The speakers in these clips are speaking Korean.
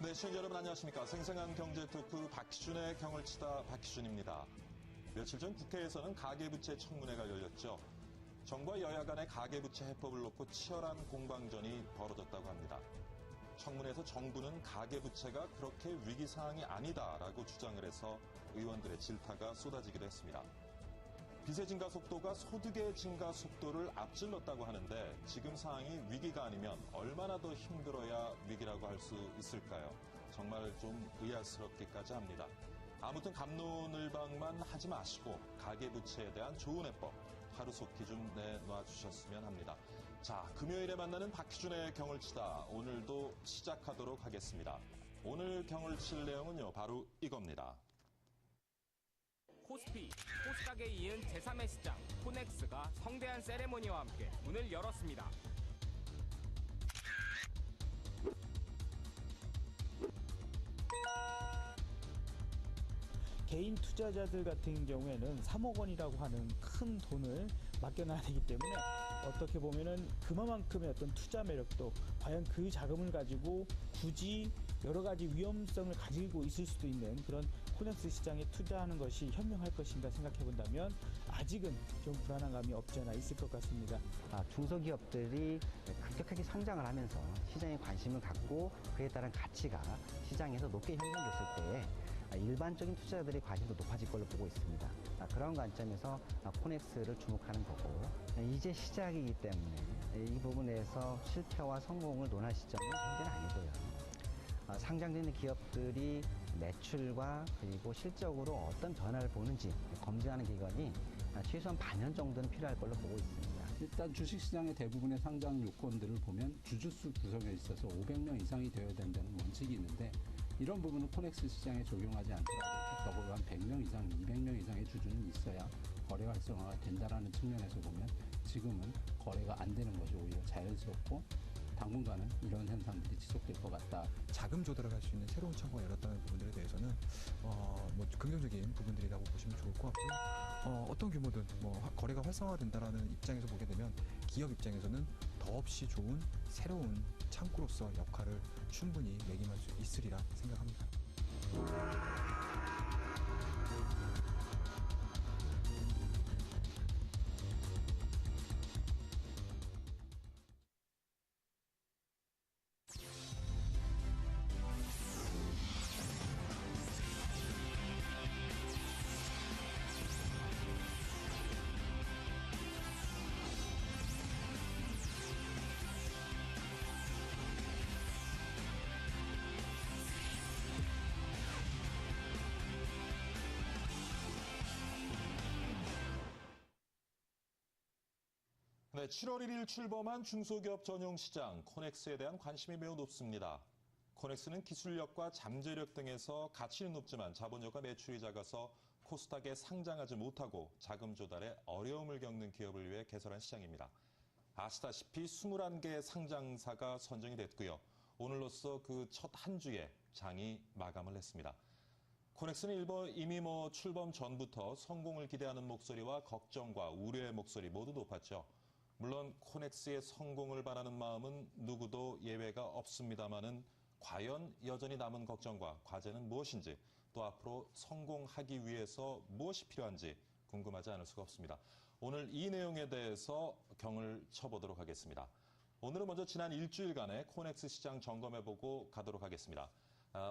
네, 시청자 여러분 안녕하십니까. 생생한 경제토크 박희준의 경을 치다 박희준입니다. 며칠 전 국회에서는 가계부채 청문회가 열렸죠. 정부와 여야 간의 가계부채 해법을 놓고 치열한 공방전이 벌어졌다고 합니다. 청문회에서 정부는 가계부채가 그렇게 위기사항이 아니다라고 주장을 해서 의원들의 질타가 쏟아지기도 했습니다. 빚의 증가 속도가 소득의 증가 속도를 앞질렀다고 하는데 지금 상황이 위기가 아니면 얼마나 더 힘들어야 위기라고 할 수 있을까요? 정말 좀 의아스럽기까지 합니다. 아무튼 갑론을박만 하지 마시고 가계부채에 대한 좋은 해법 하루속히 좀 내놔 주셨으면 합니다. 자, 금요일에 만나는 박희준의 경을 치다 오늘도 시작하도록 하겠습니다. 오늘 경을 칠 내용은요, 바로 이겁니다. 코스피, 코스닥에 이은 제3의 시장 코넥스가 성대한 세레모니와 함께 문을 열었습니다. 개인 투자자들 같은 경우에는 3억 원이라고 하는 큰 돈을 맡겨놔야 되기 때문에 어떻게 보면은 그만큼의 어떤 투자 매력도 과연 그 자금을 가지고 굳이 여러 가지 위험성을 가지고 있을 수도 있는 그런 코넥스 시장에 투자하는 것이 현명할 것인가 생각해 본다면 아직은 좀 불안한 감이 없지 않아 있을 것 같습니다. 중소기업들이 급격하게 성장을 하면서 시장에 관심을 갖고 그에 따른 가치가 시장에서 높게 형성됐을 때 일반적인 투자자들의 관심도 높아질 걸로 보고 있습니다. 그런 관점에서 코넥스를 주목하는 거고, 이제 시작이기 때문에 이 부분에서 실패와 성공을 논할 시점은 현재는 아니고요. 상장되는 기업들이 매출과 그리고 실적으로 어떤 변화를 보는지 검증하는 기간이 최소한 반년 정도는 필요할 걸로 보고 있습니다. 일단 주식시장의 대부분의 상장 요건들을 보면 주주수 구성에 있어서 500명 이상이 되어야 된다는 원칙이 있는데, 이런 부분은 코넥스 시장에 적용하지 않더라도 적어도 한 100명 이상, 200명 이상의 주주는 있어야 거래 활성화가 된다라는 측면에서 보면 지금은 거래가 안 되는 것이 오히려 자연스럽고 당분간은 이런 현상들이 지속될 것 같다. 자금 조달을 할 수 있는 새로운 창구가 열었다는 부분들에 대해서는 긍정적인 부분들이라고 보시면 좋을 것 같고요. 어떤 규모든 거래가 활성화된다라는 입장에서 보게 되면 기업 입장에서는 더없이 좋은 새로운 창구로서 역할을 충분히 매김할 수 있으리라 생각합니다. 네, 7월 1일 출범한 중소기업 전용 시장 코넥스에 대한 관심이 매우 높습니다. 코넥스는 기술력과 잠재력 등에서 가치는 높지만 자본력과 매출이 작아서 코스닥에 상장하지 못하고 자금 조달에 어려움을 겪는 기업을 위해 개설한 시장입니다. 아시다시피 21개의 상장사가 선정이 됐고요. 오늘로써 그 첫 한 주에 장이 마감을 했습니다. 코넥스는 이미 출범 전부터 성공을 기대하는 목소리와 걱정과 우려의 목소리 모두 높았죠. 물론 코넥스의 성공을 바라는 마음은 누구도 예외가 없습니다마는 과연 여전히 남은 걱정과 과제는 무엇인지 또 앞으로 성공하기 위해서 무엇이 필요한지 궁금하지 않을 수가 없습니다. 오늘 이 내용에 대해서 경을 쳐보도록 하겠습니다. 오늘은 먼저 지난 일주일간의 코넥스 시장 점검해보고 가도록 하겠습니다.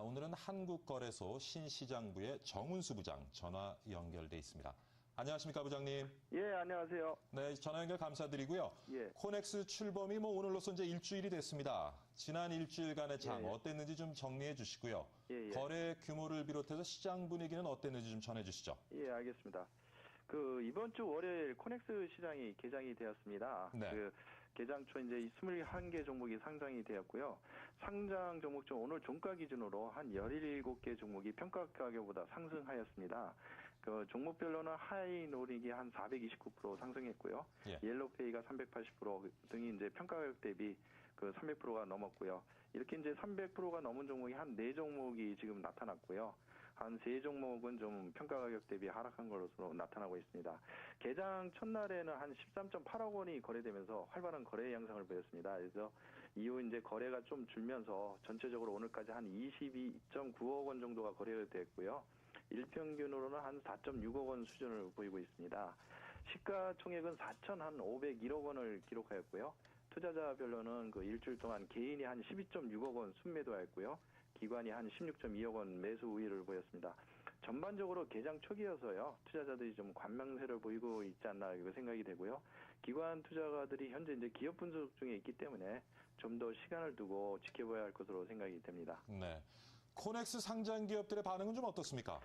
오늘은 한국거래소 신시장부의 정운수 부장 전화 연결돼 있습니다. 안녕하십니까, 부장님? 예, 안녕하세요. 네, 전화 연결 감사드리고요. 예. 코넥스 출범이 오늘로써 이제 일주일이 됐습니다. 지난 일주일간의 장 예. 어땠는지 좀 정리해 주시고요. 예. 거래 규모를 비롯해서 시장 분위기는 어땠는지 좀 전해 주시죠. 예, 알겠습니다. 이번 주 월요일 코넥스 시장이 개장이 되었습니다. 네. 개장 초 이제 21개 종목이 상장이 되었고요. 상장 종목 중 오늘 종가 기준으로 한 17개 종목이 평가 가격보다 상승하였습니다. 종목별로는 하이노릭이 한 429% 상승했고요. 예. 옐로페이가 380% 등이 이제 평가 가격 대비 300%가 넘었고요. 이렇게 이제 300%가 넘은 종목이 한 4종목이 지금 나타났고요. 한 3종목은 좀 평가 가격 대비 하락한 것으로 나타나고 있습니다. 개장 첫날에는 한 13.8억 원이 거래되면서 활발한 거래 양상을 보였습니다. 그래서 이후 이제 거래가 좀 줄면서 전체적으로 오늘까지 한 22.9억 원 정도가 거래가 됐고요. 일평균으로는 한 4.6억 원 수준을 보이고 있습니다. 시가총액은 4,501억 원을 기록하였고요. 투자자별로는 그 일주일 동안 개인이 한 12.6억 원 순매도하였고요. 기관이 한 16.2억 원 매수 우위를 보였습니다. 전반적으로 개장 초기여서요. 투자자들이 좀 관망세를 보이고 있지 않나 이거 생각이 되고요. 기관 투자가들이 현재 이제 기업 분석 중에 있기 때문에 좀 더 시간을 두고 지켜봐야 할 것으로 생각이 됩니다. 네. 코넥스 상장 기업들의 반응은 좀 어떻습니까?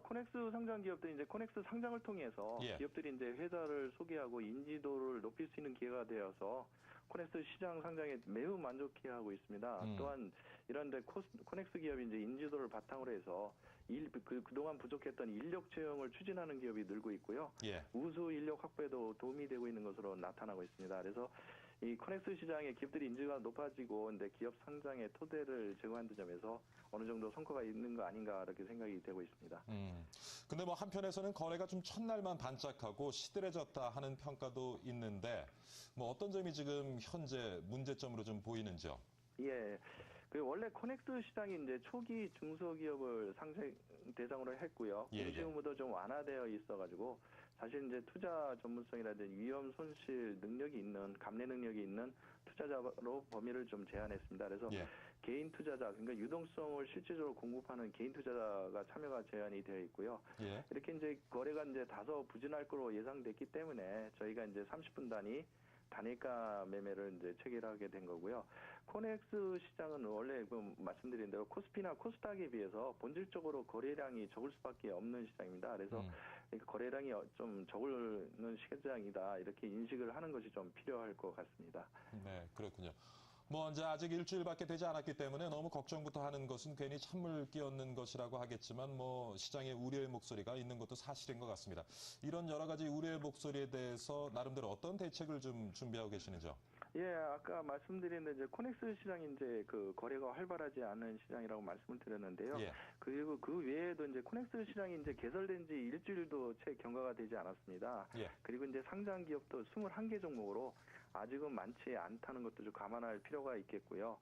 코넥스 상장 기업들이 이제 코넥스 상장을 통해서 예. 기업들이 이제 회사를 소개하고 인지도를 높일 수 있는 기회가 되어서 코넥스 시장 상장에 매우 만족해하고 있습니다. 또한 이런데 코넥스 기업이 이제 인지도를 바탕으로 해서 그동안 부족했던 인력 채용을 추진하는 기업이 늘고 있고요. 예. 우수 인력 확보에도 도움이 되고 있는 것으로 나타나고 있습니다. 그래서 이 코넥스 시장의 기업들이 인지가 높아지고 근데 기업 상장의 토대를 제공하는 점에서 어느 정도 성과가 있는 거 아닌가 이렇게 생각이 되고 있습니다. 근데 뭐 한편에서는 거래가 좀 첫날만 반짝하고 시들해졌다 하는 평가도 있는데 뭐 어떤 점이 지금 현재 문제점으로 좀 보이는지요? 예. 그 원래 코넥스 시장이 이제 초기 중소기업을 상생 대상으로 했고요. 예, 공시 예. 의무도 좀 완화되어 있어가지고 사실 이제 투자 전문성이라든지 위험 손실 능력이 있는 감내 능력이 있는 투자자로 범위를 좀 제한했습니다. 그래서 예. 개인 투자자 그러니까 유동성을 실질적으로 공급하는 개인 투자자가 참여가 제한이 되어 있고요. 예. 이렇게 이제 거래가 이제 다소 부진할 거로 예상됐기 때문에 저희가 이제 30분 단일가 매매를 이제 체결하게 된 거고요. 코넥스 시장은 원래 말씀드린 대로 코스피나 코스닥에 비해서 본질적으로 거래량이 적을 수밖에 없는 시장입니다. 그래서 거래량이 좀 적은 시장이다 이렇게 인식을 하는 것이 좀 필요할 것 같습니다. 네, 그렇군요. 뭐 이제 아직 일주일밖에 되지 않았기 때문에 너무 걱정부터 하는 것은 괜히 찬물 끼얹는 것이라고 하겠지만 뭐 시장에 우려의 목소리가 있는 것도 사실인 것 같습니다. 이런 여러 가지 우려의 목소리에 대해서 나름대로 어떤 대책을 좀 준비하고 계시는지요? 예, 아까 말씀드린 이제 코넥스 시장이 이제 그 거래가 활발하지 않은 시장이라고 말씀을 드렸는데요. 예. 그리고 그 외에도 이제 코넥스 시장이 이제 개설된 지 일주일도 채 경과가 되지 않았습니다. 예. 그리고 이제 상장 기업도 21개 종목으로 아직은 많지 않다는 것도 좀 감안할 필요가 있겠고요.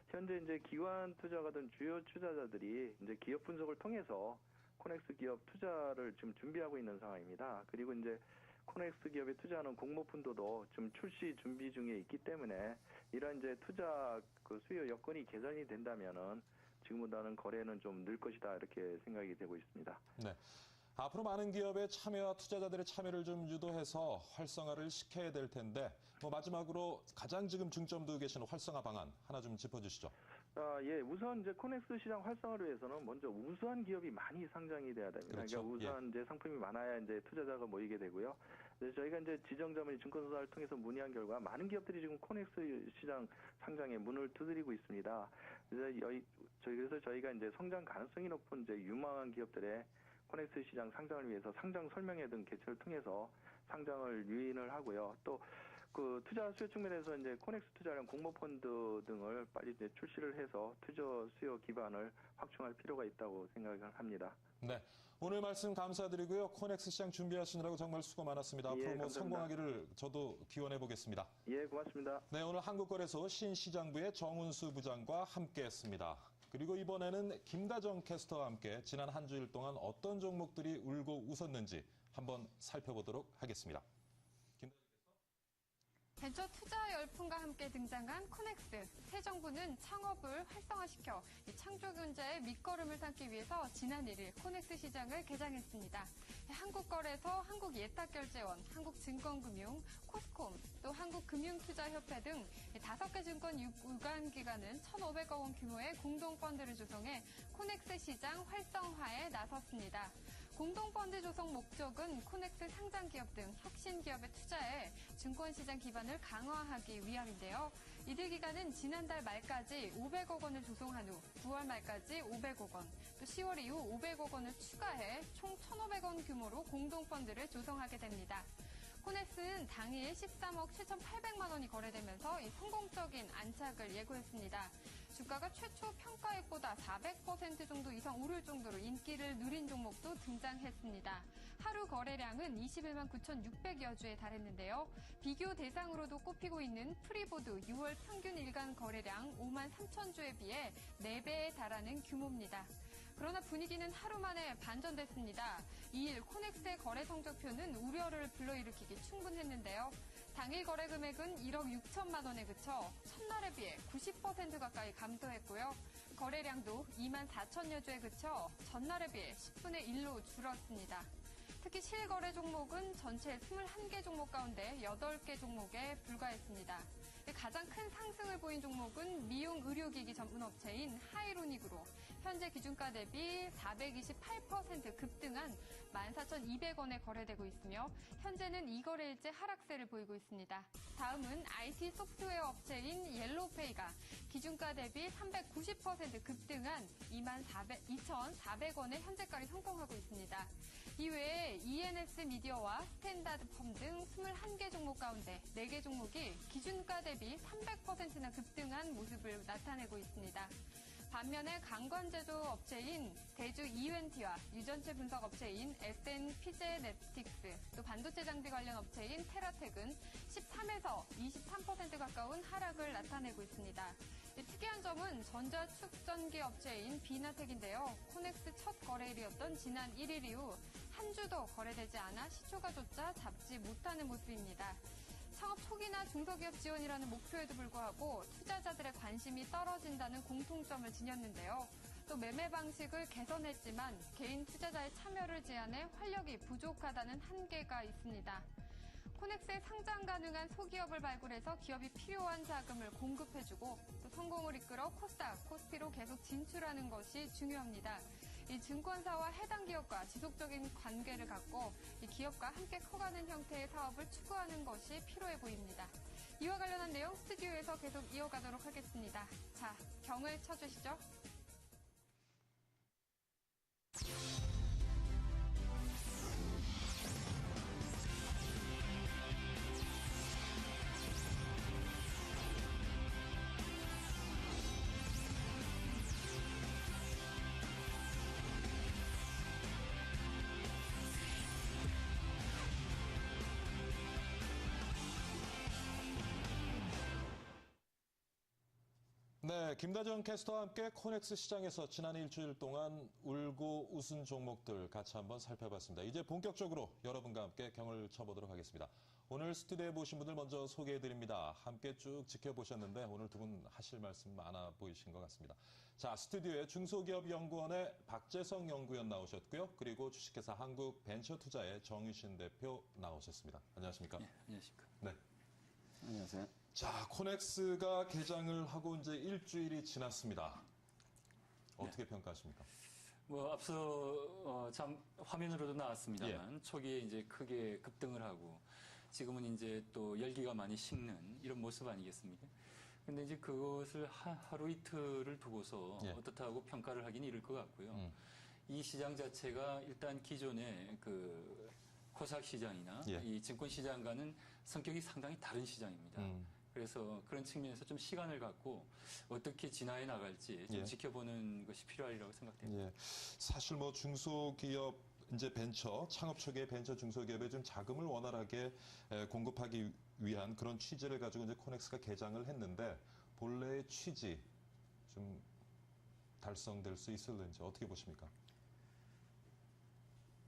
현재 이제 기관 투자가든 주요 투자자들이 이제 기업 분석을 통해서 코넥스 기업 투자를 지금 준비하고 있는 상황입니다. 그리고 이제 코넥스 기업에 투자하는 공모펀드도 지금 출시 준비 중에 있기 때문에 이런 이제 투자 그 수요 여건이 개선이 된다면은 지금보다는 거래는 좀 늘 것이다 이렇게 생각이 되고 있습니다. 네. 앞으로 많은 기업의 참여와 투자자들의 참여를 좀 유도해서 활성화를 시켜야 될 텐데 뭐 마지막으로 가장 지금 중점 두고 계시는 활성화 방안 하나 좀 짚어주시죠. 예, 우선 이제 코넥스 시장 활성화를 위해서는 먼저 우수한 기업이 많이 상장이 돼야 됩니다. 그렇죠. 그러니까 우수한 이제 상품이 많아야 이제 투자자가 모이게 되고요. 그래서 저희가 이제 지정자문이 증권사를 통해서 문의한 결과 많은 기업들이 지금 코넥스 시장 상장에 문을 두드리고 있습니다. 그래서 저희가 이제 성장 가능성이 높은 이제 유망한 기업들의 코넥스 시장 상장을 위해서 상장 설명회 등 개최를 통해서 상장을 유인을 하고요. 또 그 투자 수요 측면에서 이제 코넥스 투자형 공모펀드 등을 빨리 이제 출시를 해서 투자 수요 기반을 확충할 필요가 있다고 생각을 합니다. 네. 오늘 말씀 감사드리고요. 코넥스 시장 준비하시느라고 정말 수고 많았습니다. 앞으로 뭐 감사합니다. 성공하기를 저도 기원해 보겠습니다. 예, 고맙습니다. 네, 오늘 한국거래소 신시장부의 정운수 부장과 함께했습니다. 그리고 이번에는 김다정 캐스터와 함께 지난 한 주일 동안 어떤 종목들이 울고 웃었는지 한번 살펴보도록 하겠습니다. 벤처 투자 열풍과 함께 등장한 코넥스. 새 정부는 창업을 활성화시켜 창조 경제의 밑거름을 삼기 위해서 지난 1일 코넥스 시장을 개장했습니다. 한국거래소, 한국예탁결제원, 한국증권금융, 코스콤, 또 한국금융투자협회 등 5개 증권 유관기관은 1,500억 원 규모의 공동펀드를 조성해 코넥스 시장 활성화에 나섰습니다. 공동펀드 조성 목적은 코넥스 상장기업 등 혁신기업에 투자해 증권시장 기반을 강화하기 위함인데요. 이들 기관은 지난달 말까지 500억 원을 조성한 후 9월 말까지 500억 원, 또 10월 이후 500억 원을 추가해 총 1,500억 원 규모로 공동펀드를 조성하게 됩니다. 코넥스는 당일 13억 7,800만 원이 거래되면서 성공적인 안착을 예고했습니다. 주가가 최초 평가액보다 400% 정도 이상 오를 정도로 인기를 누린 종목도 등장했습니다. 하루 거래량은 21만 9,600여 주에 달했는데요. 비교 대상으로도 꼽히고 있는 프리보드 6월 평균 일간 거래량 5만 3천 주에 비해 4배에 달하는 규모입니다. 그러나 분위기는 하루 만에 반전됐습니다. 2일 코넥스의 거래 성적표는 우려를 불러일으키기 충분했는데요. 당일 거래 금액은 1억 6천만 원에 그쳐 첫날에 비해 90% 가까이 감소했고요. 거래량도 2만 4천여 주에 그쳐 전날에 비해 10분의 1로 줄었습니다. 특히 실거래 종목은 전체 21개 종목 가운데 8개 종목에 불과했습니다. 가장 큰 상승을 보인 종목은 미용 의료기기 전문 업체인 하이로닉으로 현재 기준가 대비 428% 급등한 14,200원에 거래되고 있으며 현재는 이거래일째 하락세를 보이고 있습니다. 다음은 IT 소프트웨어 업체인 옐로우페이가 기준가 대비 390% 급등한 2,400원의 현재가를 형성하고 있습니다. 이외에 ENS 미디어와 스탠다드펌 등 21개 종목 가운데 4개 종목이 기준가 대비 300%나 급등한 모습을 나타내고 있습니다. 반면에 강관제조 업체인 대주 이웬티와 유전체 분석 업체인 SNP제네틱스, 또 반도체 장비 관련 업체인 테라텍은 13에서 23% 가까운 하락을 나타내고 있습니다. 특이한 점은 전자축전기 업체인 비나텍인데요. 코넥스 첫 거래일이었던 지난 1일 이후 한 주도 거래되지 않아 시초가조차 잡지 못하는 모습입니다. 창업 초기나 중소기업 지원이라는 목표에도 불구하고 투자자들의 관심이 떨어진다는 공통점을 지녔는데요. 또 매매 방식을 개선했지만 개인 투자자의 참여를 제한해 활력이 부족하다는 한계가 있습니다. 코넥스에 상장 가능한 소기업을 발굴해서 기업이 필요한 자금을 공급해주고 또 성공을 이끌어 코스닥, 코스피로 계속 진출하는 것이 중요합니다. 이 증권사와 해당 기업과 지속적인 관계를 갖고 이 기업과 함께 커가는 형태의 사업을 추구하는 것이 필요해 보입니다. 이와 관련한 내용 스튜디오에서 계속 이어가도록 하겠습니다. 자, 경을 쳐주시죠. 네, 김다정 캐스터와 함께 코넥스 시장에서 지난 일주일 동안 울고 웃은 종목들 같이 한번 살펴봤습니다. 이제 본격적으로 여러분과 함께 경을 쳐보도록 하겠습니다. 오늘 스튜디오에 모신 분들 먼저 소개해드립니다. 함께 쭉 지켜보셨는데 오늘 두 분 하실 말씀 많아 보이신 것 같습니다. 자, 스튜디오에 중소기업연구원의 박재성 연구위원 나오셨고요. 그리고 주식회사 한국벤처투자의 정유신 대표 나오셨습니다. 안녕하십니까? 네, 안녕하십니까? 네. 안녕하세요. 자, 코넥스가 개장을 하고 이제 일주일이 지났습니다. 어떻게 평가하십니까? 뭐 앞서 참 화면으로도 나왔습니다만 초기에 이제 크게 급등을 하고 지금은 이제 또 열기가 많이 식는 이런 모습 아니겠습니까? 근데 이제 그것을 하루 이틀을 두고서 어떻다고 평가를 하긴 이를 것 같고요. 이 시장 자체가 일단 기존의 그 코스닥 시장이나 이 증권 시장과는 성격이 상당히 다른 시장입니다. 그래서 그런 측면에서 좀 시간을 갖고 어떻게 진화해 나갈지 좀 지켜보는 것이 필요하리라고 생각됩니다. 사실 뭐 중소기업 이제 벤처 창업 초기의 벤처 중소기업에 좀 자금을 원활하게 공급하기 위한 그런 취지를 가지고 이제 코넥스가 개장을 했는데 본래의 취지 좀 달성될 수 있을는지 어떻게 보십니까?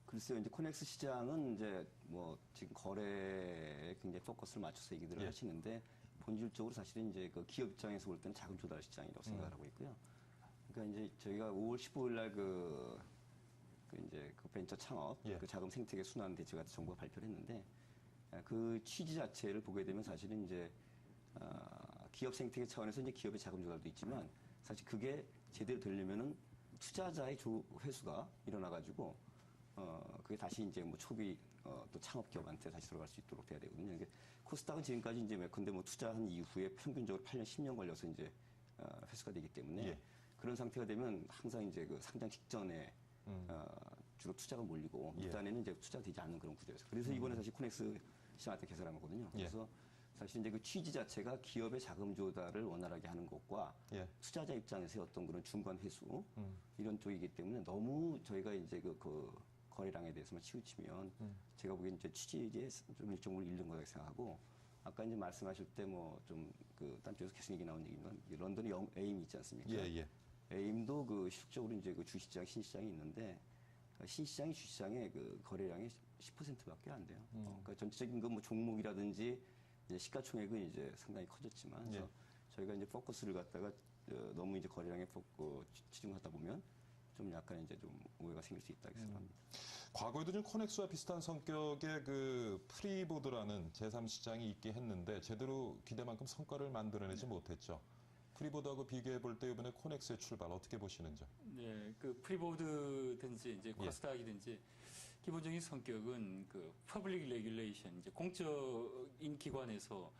글쎄요, 이제 코넥스 시장은 이제 뭐 지금 거래에 굉장히 포커스를 맞춰서 얘기들을 하시는데 본질적으로 사실은 이제 그 기업 입장에서 볼 때는 자금 조달 시장이라고 생각을 하고 있고요. 그러니까 이제 저희가 5월 15일 날 이제 그 벤처 창업, 그 자금 생태계 순환 대책 같은 정부가 발표를 했는데 그 취지 자체를 보게 되면 사실은 이제 기업 생태계 차원에서 이제 기업의 자금 조달도 있지만 사실 그게 제대로 되려면은 투자자의 회수가 일어나가지고 그게 다시 이제 뭐 초기 또 창업 기업한테 다시 들어갈 수 있도록 돼야 되거든요. 이게 코스닥은 지금까지 이제 근데 뭐 투자한 이후에 평균적으로 8년, 10년 걸려서 이제 회수가 되기 때문에 그런 상태가 되면 항상 이제 그 상장 직전에 주로 투자가 몰리고 일단에는 이제 투자가 되지 않는 그런 구조였어요. 그래서 이번에 사실 코넥스 시장한테 개설한 거거든요. 그래서 사실 이제 그 취지 자체가 기업의 자금 조달을 원활하게 하는 것과 투자자 입장에서의 어떤 그런 중간 회수 이런 쪽이기 때문에 너무 저희가 이제 그 거래량에 대해서만 치우치면 제가 보기엔 이제 취지에 좀 일정으로 잃는 거라고 생각하고 아까 이제 말씀하실 때 뭐 좀 그 딴 쪽에서 계속 얘기 나온 얘기는 런던에 에임 있지 않습니까? 예, 예. 에임도 그 실질적으로 이제 그 주시장, 신시장이 있는데 신시장이 주시장의 그 거래량의 10%밖에 안 돼요. 그러니까 전체적인 그 뭐 종목이라든지 이제 시가총액은 이제 상당히 커졌지만 그래서 저희가 이제 포커스를 갖다가 너무 이제 거래량에 치중하다 보면 좀 약간 이제 좀 오해가 생길 수 있다고 생각합니다. 과거에도 좀 코넥스와 비슷한 성격의 그 프리보드라는 제3시장이 있게 했는데 제대로 기대만큼 성과를 만들어내지 못했죠. 프리보드하고 비교해 볼 때 이번에 코넥스의 출발 어떻게 보시는지? 네, 그 프리보드든지 이제 코스닥이든지 기본적인 성격은 그 퍼블릭 레귤레이션, 이제 공적인 기관에서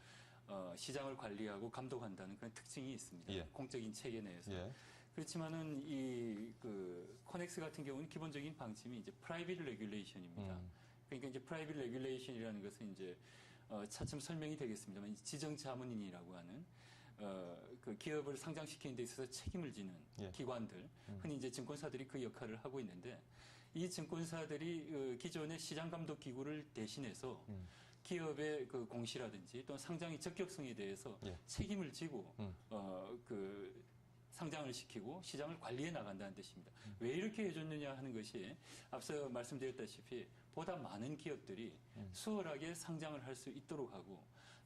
시장을 관리하고 감독한다는 그런 특징이 있습니다. 예. 공적인 체계 내에서. 예. 그렇지만은 이 그 코넥스 같은 경우는 기본적인 방침이 이제 프라이빗 레귤레이션입니다. 그러니까 이제 프라이빗 레귤레이션이라는 것은 이제 차츰 설명이 되겠습니다만 지정 자문인이라고 하는 그 기업을 상장시키는 데 있어서 책임을 지는 기관들, 흔히 이제 증권사들이 그 역할을 하고 있는데 이 증권사들이 기존의 시장 감독 기구를 대신해서 기업의 그 공시라든지 또는 상장의 적격성에 대해서 책임을 지고 그 상장을 시키고 시장을 관리해 나간다는 뜻입니다. 왜 이렇게 해줬느냐 하는 것이 앞서 말씀드렸다시피 보다 많은 기업들이 수월하게 상장을 할 수 있도록 하고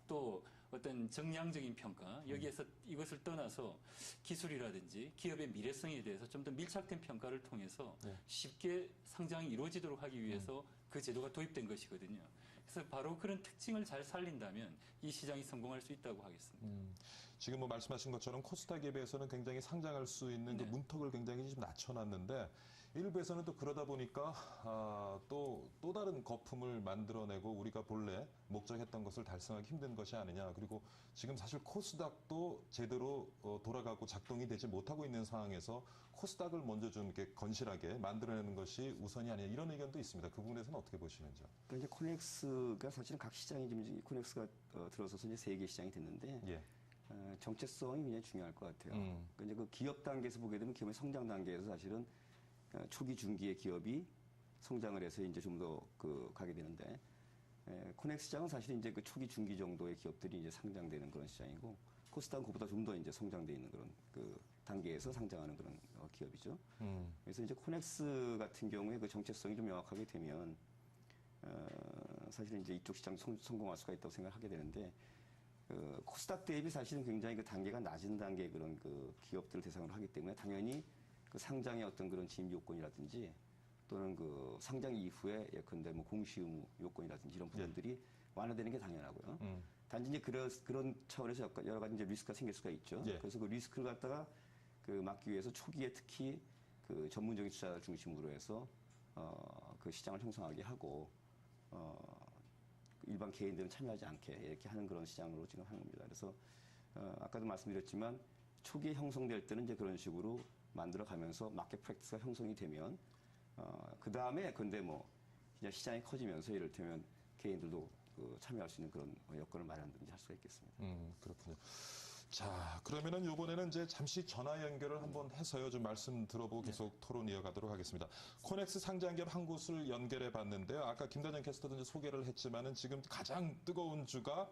또 어떤 정량적인 평가, 여기에서 이것을 떠나서 기술이라든지 기업의 미래성에 대해서 좀 더 밀착된 평가를 통해서 쉽게 상장이 이루어지도록 하기 위해서 그 제도가 도입된 것이거든요. 그래서 바로 그런 특징을 잘 살린다면 이 시장이 성공할 수 있다고 하겠습니다. 지금 뭐 말씀하신 것처럼 코스닥에 비해서는 굉장히 상장할 수 있는 그 문턱을 굉장히 좀 낮춰놨는데 일부에서는 또 그러다 보니까 또 다른 거품을 만들어내고 우리가 본래 목적했던 것을 달성하기 힘든 것이 아니냐. 그리고 지금 사실 코스닥도 제대로 돌아가고 작동이 되지 못하고 있는 상황에서 코스닥을 먼저 좀 이렇게 건실하게 만들어내는 것이 우선이 아니냐 이런 의견도 있습니다. 그 부분에서는 어떻게 보시는지요? 그러니까 이제 코넥스가 사실은 각 시장이 지금 코넥스가 들어서서 이제 3개 시장이 됐는데 정체성이 굉장히 중요할 것 같아요. 그러니까 이제 그 기업 단계에서 보게 되면 기업의 성장 단계에서 사실은 초기 중기의 기업이 성장을 해서 이제 좀 더 그 가게 되는데 코넥스 시장은 사실 이제 그 초기 중기 정도의 기업들이 이제 상장되는 그런 시장이고 코스닥은 그보다 좀 더 이제 성장돼 있는 그런 그 단계에서 상장하는 그런 기업이죠. 그래서 이제 코넥스 같은 경우에 그 정체성이 좀 명확하게 되면 사실은 이제 이쪽 시장 성공할 수가 있다고 생각하게 되는데 코스닥 대비 사실은 굉장히 그 단계가 낮은 단계 그런 그 기업들을 대상으로 하기 때문에 당연히 그 상장의 어떤 그런 진입 요건이라든지 또는 그 상장 이후에 예컨대 뭐 공시 의무 요건이라든지 이런 부분들이 완화되는 게 당연하고요. 단지 이제 그런 차원에서 여러 가지 이제 리스크가 생길 수가 있죠. 그래서 그 리스크를 갖다가 그 막기 위해서 초기에 특히 그 전문적인 투자자 중심으로 해서 그 시장을 형성하게 하고 일반 개인들은 참여하지 않게 이렇게 하는 그런 시장으로 지금 하는 겁니다. 그래서 아까도 말씀드렸지만 초기에 형성될 때는 이제 그런 식으로 만들어가면서 마켓 프랙티스가 형성이 되면 그 다음에 근데 뭐 그냥 시장이 커지면서 이를테면 개인들도 그 참여할 수 있는 그런 여건을 마련하든지 할 수가 있겠습니다. 그렇군요. 자, 그러면은 이번에는 이제 잠시 전화 연결을 한번 해서요. 좀 말씀 들어보고 계속 토론 이어가도록 하겠습니다. 코넥스 상장기업 한 곳을 연결해 봤는데요. 아까 김단영 캐스터도 이제 소개를 했지만은 지금 가장 뜨거운 주가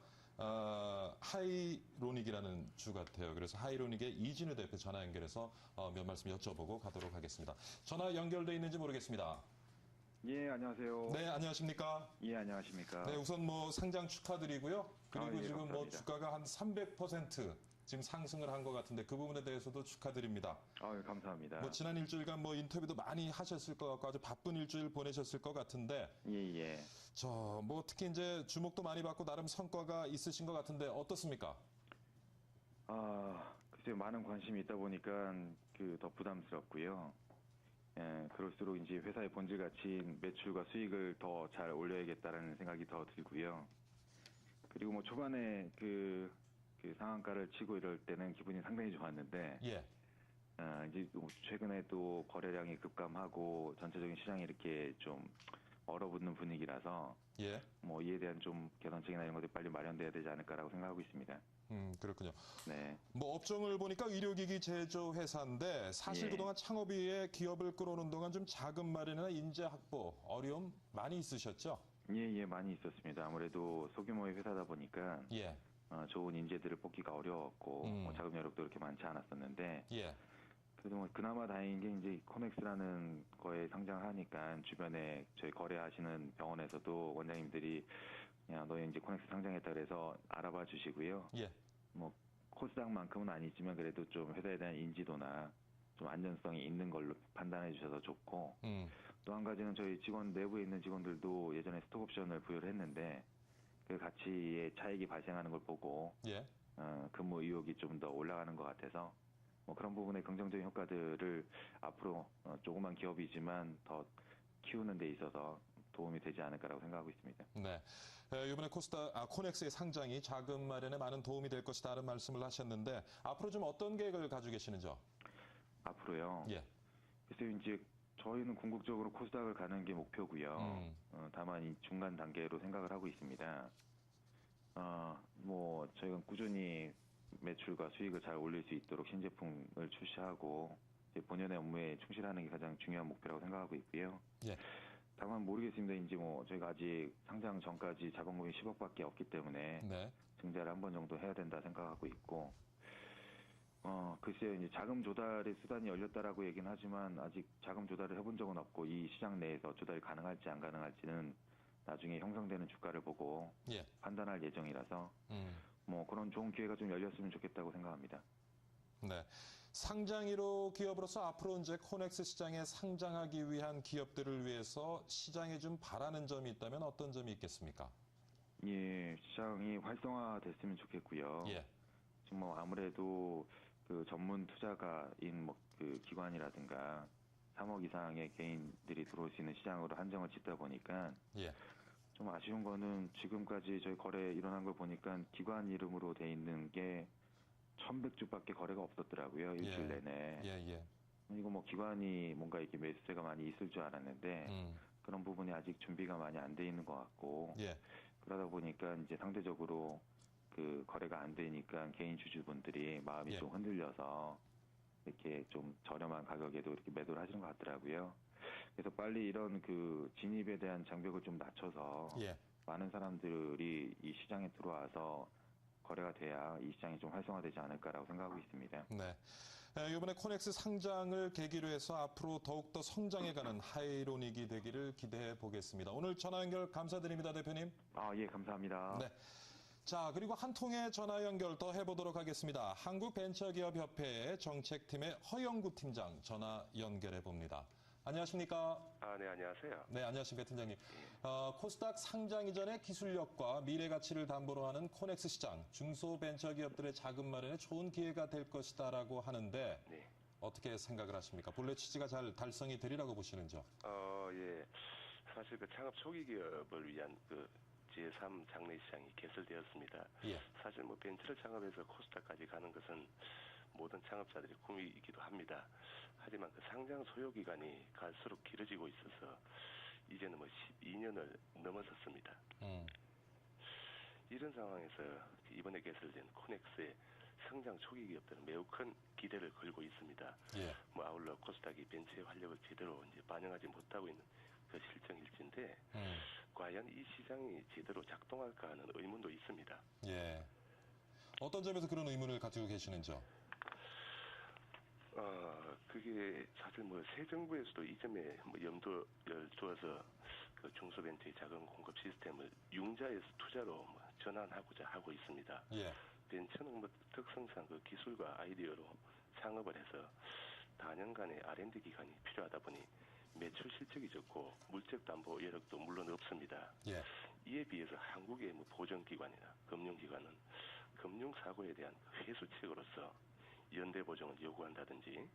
하이로닉이라는 주 같아요. 그래서 하이로닉의 이진우 대표 전화 연결해서 몇 말씀 여쭤보고 가도록 하겠습니다. 전화 연결돼 있는지 모르겠습니다. 예, 안녕하세요. 네, 안녕하십니까? 예, 안녕하십니까? 네, 우선 뭐 상장 축하드리고요. 그리고 예, 지금 감사합니다. 뭐 주가가 한 300% 지금 상승을 한 것 같은데 그 부분에 대해서도 축하드립니다. 예, 감사합니다. 뭐 지난 일주일간 뭐 인터뷰도 많이 하셨을 것 같고 아주 바쁜 일주일 보내셨을 것 같은데 예. 뭐 특히 이제 주목도 많이 받고 나름 성과가 있으신 것 같은데 어떻습니까? 글쎄요, 많은 관심이 있다 보니까 그 더 부담스럽고요. 예, 그럴수록 이제 회사의 본질 가치인 매출과 수익을 더 잘 올려야겠다라는 생각이 더 들고요. 그리고 뭐 초반에 그 상한가를 치고 이럴 때는 기분이 상당히 좋았는데, 이제 최근에 또 거래량이 급감하고 전체적인 시장이 이렇게 좀 얼어붙는 분위기라서 예. 뭐 이에 대한 좀 개선책이나 이런 것들이 빨리 마련돼야 되지 않을까라고 생각하고 있습니다. 그렇군요. 네. 뭐 업종을 보니까 의료기기 제조 회사인데 사실 예. 그동안 창업위에 기업을 끌어오는 동안 좀 자금 마련이나 인재 확보 어려움 많이 있으셨죠? 예, 많이 있었습니다. 아무래도 소규모의 회사다 보니까 예. 좋은 인재들을 뽑기가 어려웠고 자금 여력도 그렇게 많지 않았었는데 예. 그래도 뭐 그나마 다행인 게 이제 코넥스라는 거에 상장하니까 주변에 저희 거래하시는 병원에서도 원장님들이 야, 너희 이제 코넥스 상장했다 그래서 알아봐 주시고요. 예. 뭐 코스닥만큼은 아니지만 그래도 좀 회사에 대한 인지도나 좀 안전성이 있는 걸로 판단해 주셔서 좋고 또 한 가지는 저희 직원 내부에 있는 직원들도 예전에 스톡옵션을 부여를 했는데 그 가치의 차익이 발생하는 걸 보고 예. 근무 의욕이 좀 더 올라가는 것 같아서 뭐 그런 부분의 긍정적인 효과들을 앞으로 조그만 기업이지만 더 키우는 데 있어서 도움이 되지 않을까라고 생각하고 있습니다. 네. 이번에 코넥스의 상장이 자금 마련에 많은 도움이 될 것이다라는 말씀을 하셨는데 앞으로 좀 어떤 계획을 가지고 계시는지요? 앞으로요. 예. 글쎄요, 이제 저희는 궁극적으로 코스닥을 가는 게 목표고요. 다만 이 중간 단계로 생각을 하고 있습니다. 뭐 저희가 꾸준히 매출과 수익을 잘 올릴 수 있도록 신제품을 출시하고 이제 본연의 업무에 충실하는 게 가장 중요한 목표라고 생각하고 있고요. 예. 다만 모르겠습니다. 이제 뭐 저희가 아직 상장 전까지 자본금이 10억밖에 없기 때문에 네. 증자를 한 번 정도 해야 된다 생각하고 있고, 글쎄요, 이제 자금 조달의 수단이 열렸다라고 얘기는 하지만 아직 자금 조달을 해본 적은 없고 이 시장 내에서 조달이 가능할지 안 가능할지는 나중에 형성되는 주가를 보고 예. 판단할 예정이라서 뭐 그런 좋은 기회가 좀 열렸으면 좋겠다고 생각합니다. 네. 상장 1호 기업으로서 앞으로 이제 코넥스 시장에 상장하기 위한 기업들을 위해서 시장에 좀 바라는 점이 있다면 어떤 점이 있겠습니까? 예, 시장이 활성화됐으면 좋겠고요. 예. 지금 뭐 아무래도 그 전문 투자가인 뭐 그 기관이라든가 3억 이상의 개인들이 들어올 수 있는 시장으로 한정을 짓다 보니까 예. 좀 아쉬운 거는 지금까지 저희 거래 일어난 걸 보니까 기관 이름으로 돼 있는 게 1,100주밖에 거래가 없었더라고요. 일주일 내내. 예. 이거 뭐 기관이 뭔가 이렇게 매수세가 많이 있을 줄 알았는데 그런 부분이 아직 준비가 많이 안 돼 있는 것 같고 예. 그러다 보니까 이제 상대적으로 그 거래가 안 되니까 개인 주주분들이 마음이 예. 좀 흔들려서 이렇게 좀 저렴한 가격에도 이렇게 매도를 하시는 것 같더라고요. 그래서 빨리 이런 그 진입에 대한 장벽을 좀 낮춰서 예. 많은 사람들이 이 시장에 들어와서 거래가 돼야 이 시장이 좀 활성화되지 않을까라고 생각하고 있습니다. 네. 이번에 코넥스 상장을 계기로 해서 앞으로 더욱더 성장해가는 하이로닉이 되기를 기대해 보겠습니다. 오늘 전화 연결 감사드립니다, 대표님. 예, 감사합니다. 네. 자, 그리고 한 통의 전화 연결 더 해보도록 하겠습니다. 한국벤처기업협회의 정책팀의 허영구 팀장 전화 연결해 봅니다. 안녕하십니까? 네, 안녕하세요. 네, 안녕하십니까, 팀장님. 코스닥 상장 이전의 기술력과 미래 가치를 담보로 하는 코넥스 시장, 중소벤처기업들의 자금 마련에 좋은 기회가 될 것이다라고 하는데 네. 어떻게 생각을 하십니까? 본래 취지가 잘 달성이 되리라고 보시는지요? 예. 사실 그 창업 초기 기업을 위한 그 제3 장래 시장이 개설되었습니다. 예. 사실 뭐 벤처를 창업해서 코스닥까지 가는 것은 모든 창업자들의 꿈이기도 합니다. 하지만 그 상장 소요 기간이 갈수록 길어지고 있어서 이제는 뭐 12년을 넘어섰습니다. 이런 상황에서 이번에 개설된 코넥스의 성장 초기 기업들은 매우 큰 기대를 걸고 있습니다. 예. 뭐 아울러 코스닥이 벤처의 활력을 제대로 이제 반영하지 못하고 있는 그 실정일진데 과연 이 시장이 제대로 작동할까 하는 의문도 있습니다. 예. 어떤 점에서 그런 의문을 가지고 계시는지요? 그게 사실 뭐 새 정부에서도 이 점에 뭐 염두를 두어서 그 중소벤처의 자금 공급 시스템을 융자에서 투자로 뭐 전환하고자 하고 있습니다. 예. 벤처는 뭐 특성상 그 기술과 아이디어로 창업을 해서 다년간의 R&D 기간이 필요하다 보니 매출 실적이 적고 물적 담보 여력도 물론 없습니다. 예. 이에 비해서 한국의 뭐 보전기관이나 금융기관은 금융사고에 대한 회수책으로서 연대 보증을 요구한다든지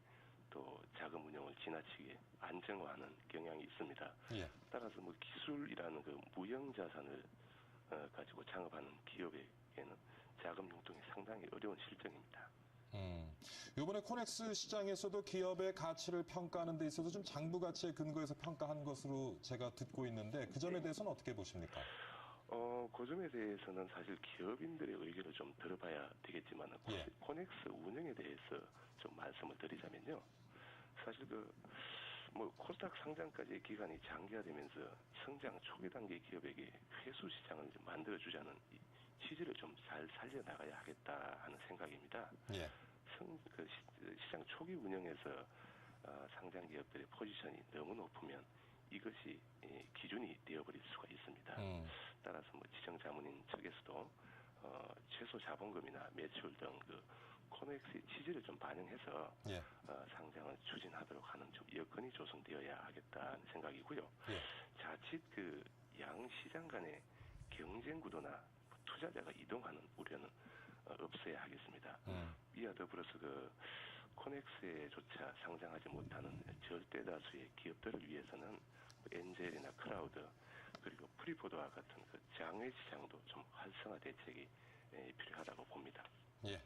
또 자금 운용을 지나치게 안정화하는 경향이 있습니다. 예. 따라서 뭐 기술이라는 그 무형 자산을 가지고 창업하는 기업에게는 자금 융통이 상당히 어려운 실정입니다. 이번에 코넥스 시장에서도 기업의 가치를 평가하는 데 있어서 좀 장부 가치에 근거해서 평가한 것으로 제가 듣고 있는데 그 점에 대해서는 어떻게 보십니까? 그 점에 대해서는 사실 기업인들의 의견을 좀 들어봐야 되겠지만 코넥스 운영에 대해서 좀 말씀을 드리자면요. 사실 코스닥 상장까지의 기간이 장기화되면서 성장 초기 단계 기업에게 회수 시장을 좀 만들어주자는 이 취지를 좀 잘 살려나가야 하겠다 하는 생각입니다. 시장 초기 운영에서 상장 기업들의 포지션이 너무 높으면 이것이 기준이 되어버릴 수가 있습니다. 따라서 지정 자문인 측에서도 최소 자본금이나 매출 등 코넥스의 취지를 좀 반영해서 상장을 추진하도록 하는 좀 여건이 조성되어야 하겠다는 생각이고요. 자칫 양시장 간의 경쟁 구도나 투자자가 이동하는 우려는 없어야 하겠습니다. 이와 더불어서 코넥스에조차 상장하지 못하는 절대 다수의 기업들을 위해서는 엔젤이나 크라우드 그리고 프리포드와 같은 장외 시장도 좀 활성화 대책이 필요하다고 봅니다. 예.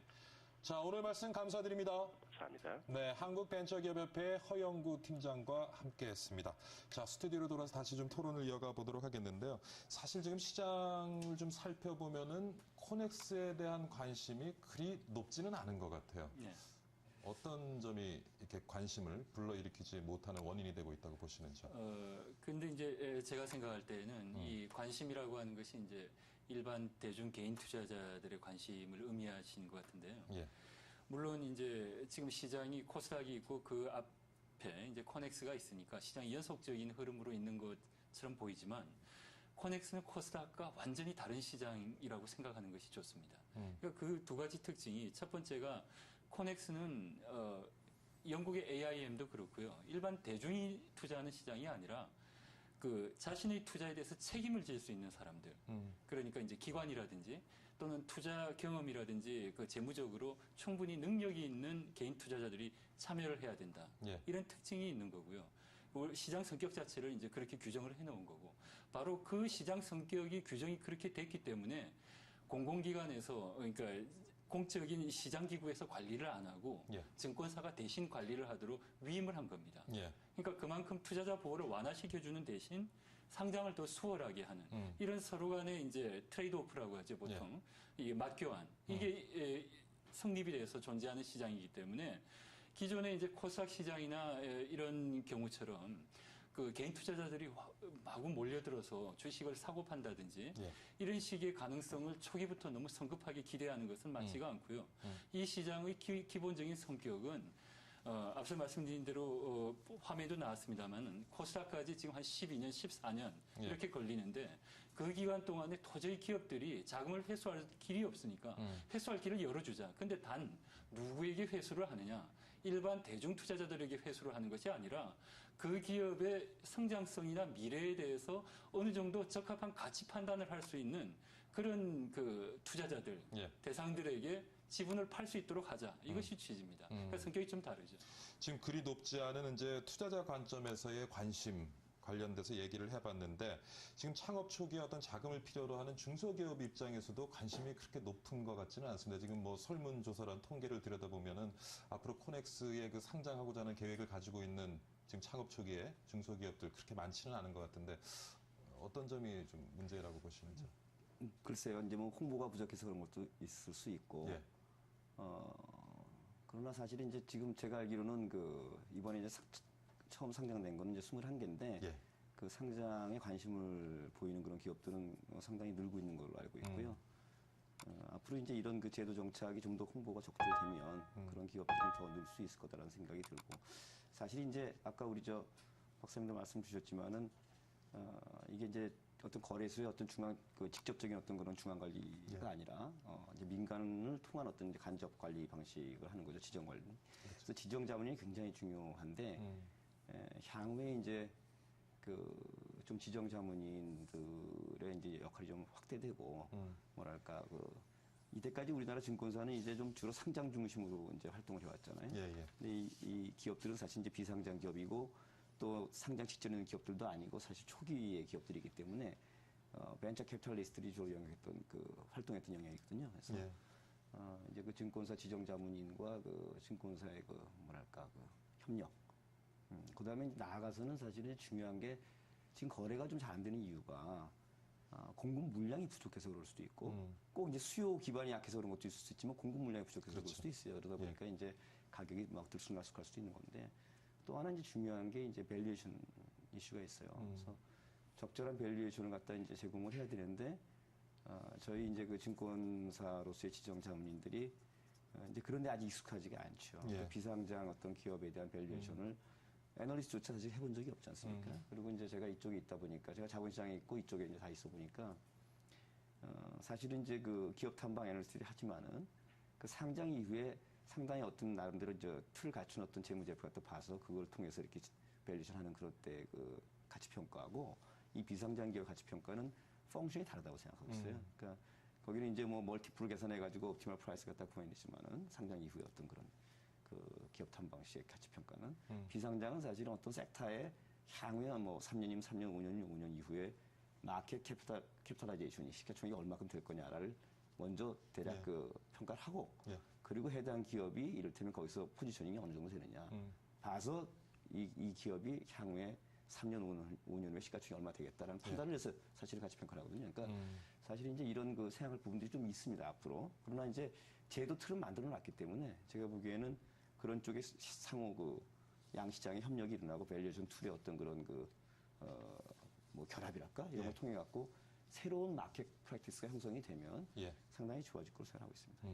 자, 오늘 말씀 감사드립니다. 감사합니다. 네, 한국벤처기업협회 허영구 팀장과 함께했습니다. 자, 스튜디오로 돌아서 다시 좀 토론을 이어가 보도록 하겠는데요. 사실 지금 시장을 좀 살펴보면은 코넥스에 대한 관심이 그리 높지는 않은 것 같아요. 네. 어떤 점이 이렇게 관심을 불러일으키지 못하는 원인이 되고 있다고 보시는지요? 근데 이제 제가 생각할 때는 이 관심이라고 하는 것이 이제 일반 대중 개인 투자자들의 관심을 의미하시는 것 같은데요. 예. 물론 이제 지금 시장이 코스닥이 있고 그 앞에 이제 코넥스가 있으니까 시장이 연속적인 흐름으로 있는 것처럼 보이지만 코넥스는 코스닥과 완전히 다른 시장이라고 생각하는 것이 좋습니다. 그러니까 그 두 가지 특징이 첫 번째가 코넥스는 영국의 AIM도 그렇고요. 일반 대중이 투자하는 시장이 아니라 자신의 투자에 대해서 책임을 질 수 있는 사람들. 그러니까 이제 기관이라든지 또는 투자 경험이라든지 재무적으로 충분히 능력이 있는 개인 투자자들이 참여를 해야 된다. 이런 특징이 있는 거고요. 시장 성격 자체를 이제 그렇게 규정을 해놓은 거고 바로 그 시장 성격이 규정이 그렇게 됐기 때문에 공공기관에서 그러니까 공적인 시장기구에서 관리를 안 하고 증권사가 대신 관리를 하도록 위임을 한 겁니다. 그러니까 그만큼 투자자 보호를 완화시켜주는 대신 상장을 더 수월하게 하는 이런 서로 간의 이제 트레이드오프라고 하죠, 보통. 이게 맞교환. 이게 성립이 돼서 존재하는 시장이기 때문에 기존의 이제 코스닥 시장이나 이런 경우처럼 개인 투자자들이 마구 몰려들어서 주식을 사고 판다든지 이런 식의 가능성을 초기부터 너무 성급하게 기대하는 것은 맞지가 않고요. 이 시장의 기본적인 성격은 앞서 말씀드린 대로 화면에도 나왔습니다만 코스닥까지 지금 한 12년, 14년 이렇게 걸리는데 그 기간 동안에 도저히 기업들이 자금을 회수할 길이 없으니까 회수할 길을 열어주자. 근데 단 누구에게 회수를 하느냐? 일반 대중 투자자들에게 회수를 하는 것이 아니라 그 기업의 성장성이나 미래에 대해서 어느 정도 적합한 가치 판단을 할 수 있는 그런 투자자들, 대상들에게 지분을 팔 수 있도록 하자. 이것이 취지입니다. 그러니까 성격이 좀 다르죠. 지금 그리 높지 않은 이제 투자자 관점에서의 관심 관련돼서 얘기를 해봤는데 지금 창업 초기에 어떤 자금을 필요로 하는 중소기업 입장에서도 관심이 그렇게 높은 것 같지는 않습니다. 지금 설문조사란 통계를 들여다보면은 앞으로 코넥스의 상장하고자 하는 계획을 가지고 있는 지금 창업 초기에 중소기업들 그렇게 많지는 않은 것 같은데 어떤 점이 좀 문제라고 보시는지? 글쎄요, 이제 홍보가 부족해서 그런 것도 있을 수 있고, 그러나 사실은 이제 지금 제가 알기로는 이번에 이제 처음 상장된 거는 이제 21개인데, 그 상장에 관심을 보이는 그런 기업들은 상당히 늘고 있는 걸로 알고 있고요. 앞으로 이제 이런 제도 정착이 좀 더 홍보가 적절되면 그런 기업들이 더 늘 수 있을 거다라는 생각이 들고, 사실 이제 아까 우리 박사님도 말씀 주셨지만은, 이게 이제 어떤 거래소의 어떤 직접적인 어떤 그런 중앙 관리가 아니라, 이제 민간을 통한 어떤 이제 간접 관리 방식을 하는 거죠, 지정 관리. 그래서 지정 자문이 굉장히 중요한데, 향후에 이제 좀 지정 자문인들의 이제 역할이 좀 확대되고, 뭐랄까, 이때까지 우리나라 증권사는 이제 좀 주로 상장 중심으로 이제 활동을 해왔잖아요. 근데 이 기업들은 사실 이제 비상장 기업이고, 또 상장 직전에 있는 기업들도 아니고 사실 초기의 기업들이기 때문에 벤처 캐피탈리스트들이 주로 활동했던 영역이거든요. 그래서 이제 그 증권사 지정자문인과 그 증권사의 그 뭐랄까 그 협력. 그다음에 나아가서는 사실은 중요한 게 지금 거래가 좀 잘 안 되는 이유가 공급 물량이 부족해서 그럴 수도 있고 꼭 이제 수요 기반이 약해서 그런 것도 있을 수 있지만 공급 물량이 부족해서 그럴 수도 있어요. 그러다 보니까 이제 가격이 막 들쑥날쑥할 수도 있는 건데 또 하나 이제 중요한 게 이제 밸류에이션 이슈가 있어요. 그래서 적절한 밸류에이션을 갖다 이제 제공을 해야 되는데 저희 이제 그 증권사로서의 지정 자문인들이 이제 그런데 아직 익숙하지가 않죠. 예. 비상장 어떤 기업에 대한 밸류에이션을 애널리스트조차 사실 해본 적이 없지 않습니까? 그리고 이제 제가 이쪽에 있다 보니까 제가 자본시장에 있고 이쪽에 이제 다 있어 보니까 사실은 이제 그 기업 탐방 애널리스트들이 하지만은 그 상장 이후에 상당히 어떤 나름대로 이제 틀을 갖춘 어떤 재무제표 같은 거 봐서 그걸 통해서 이렇게 밸류에이션 하는 그럴 때 그 가치 평가하고 이 비상장 기업 가치 평가는 펑션이 다르다고 생각하고 있어요. 그러니까 거기는 이제 뭐 멀티플 계산해가지고 옵티멀 프라이스 갖다 구해내지만은 상장 이후에 어떤 그런 그 기업 탐방 시의 가치 평가는 비상장은 사실은 어떤 섹터의 향후에 뭐 3년이면 3년, 5년이면 5년 이후에 마켓 캐피탈라이제이션이 시가총액이 얼마큼 될 거냐를 먼저 대략 그 평가를 하고 그리고 해당 기업이 이를테면 거기서 포지셔닝이 어느 정도 되느냐 봐서 이 기업이 향후에 3년, 5년 후에 시가총액이 얼마 되겠다라는 판단을 해서 사실은 가치 평가를 하거든요. 그러니까 사실 이제 이런 그 생각할 부분들이 좀 있습니다, 앞으로. 그러나 이제 제도 틀은 만들어 놨기 때문에 제가 보기에는 그런 쪽에 상호 그 양시장의 협력이 일어나고 밸류에이션 툴의 어떤 그런 뭐 결합이랄까? 이런 걸 통해 갖고 새로운 마켓 프랙티스가 형성이 되면 상당히 좋아질 거로 생각하고 있습니다.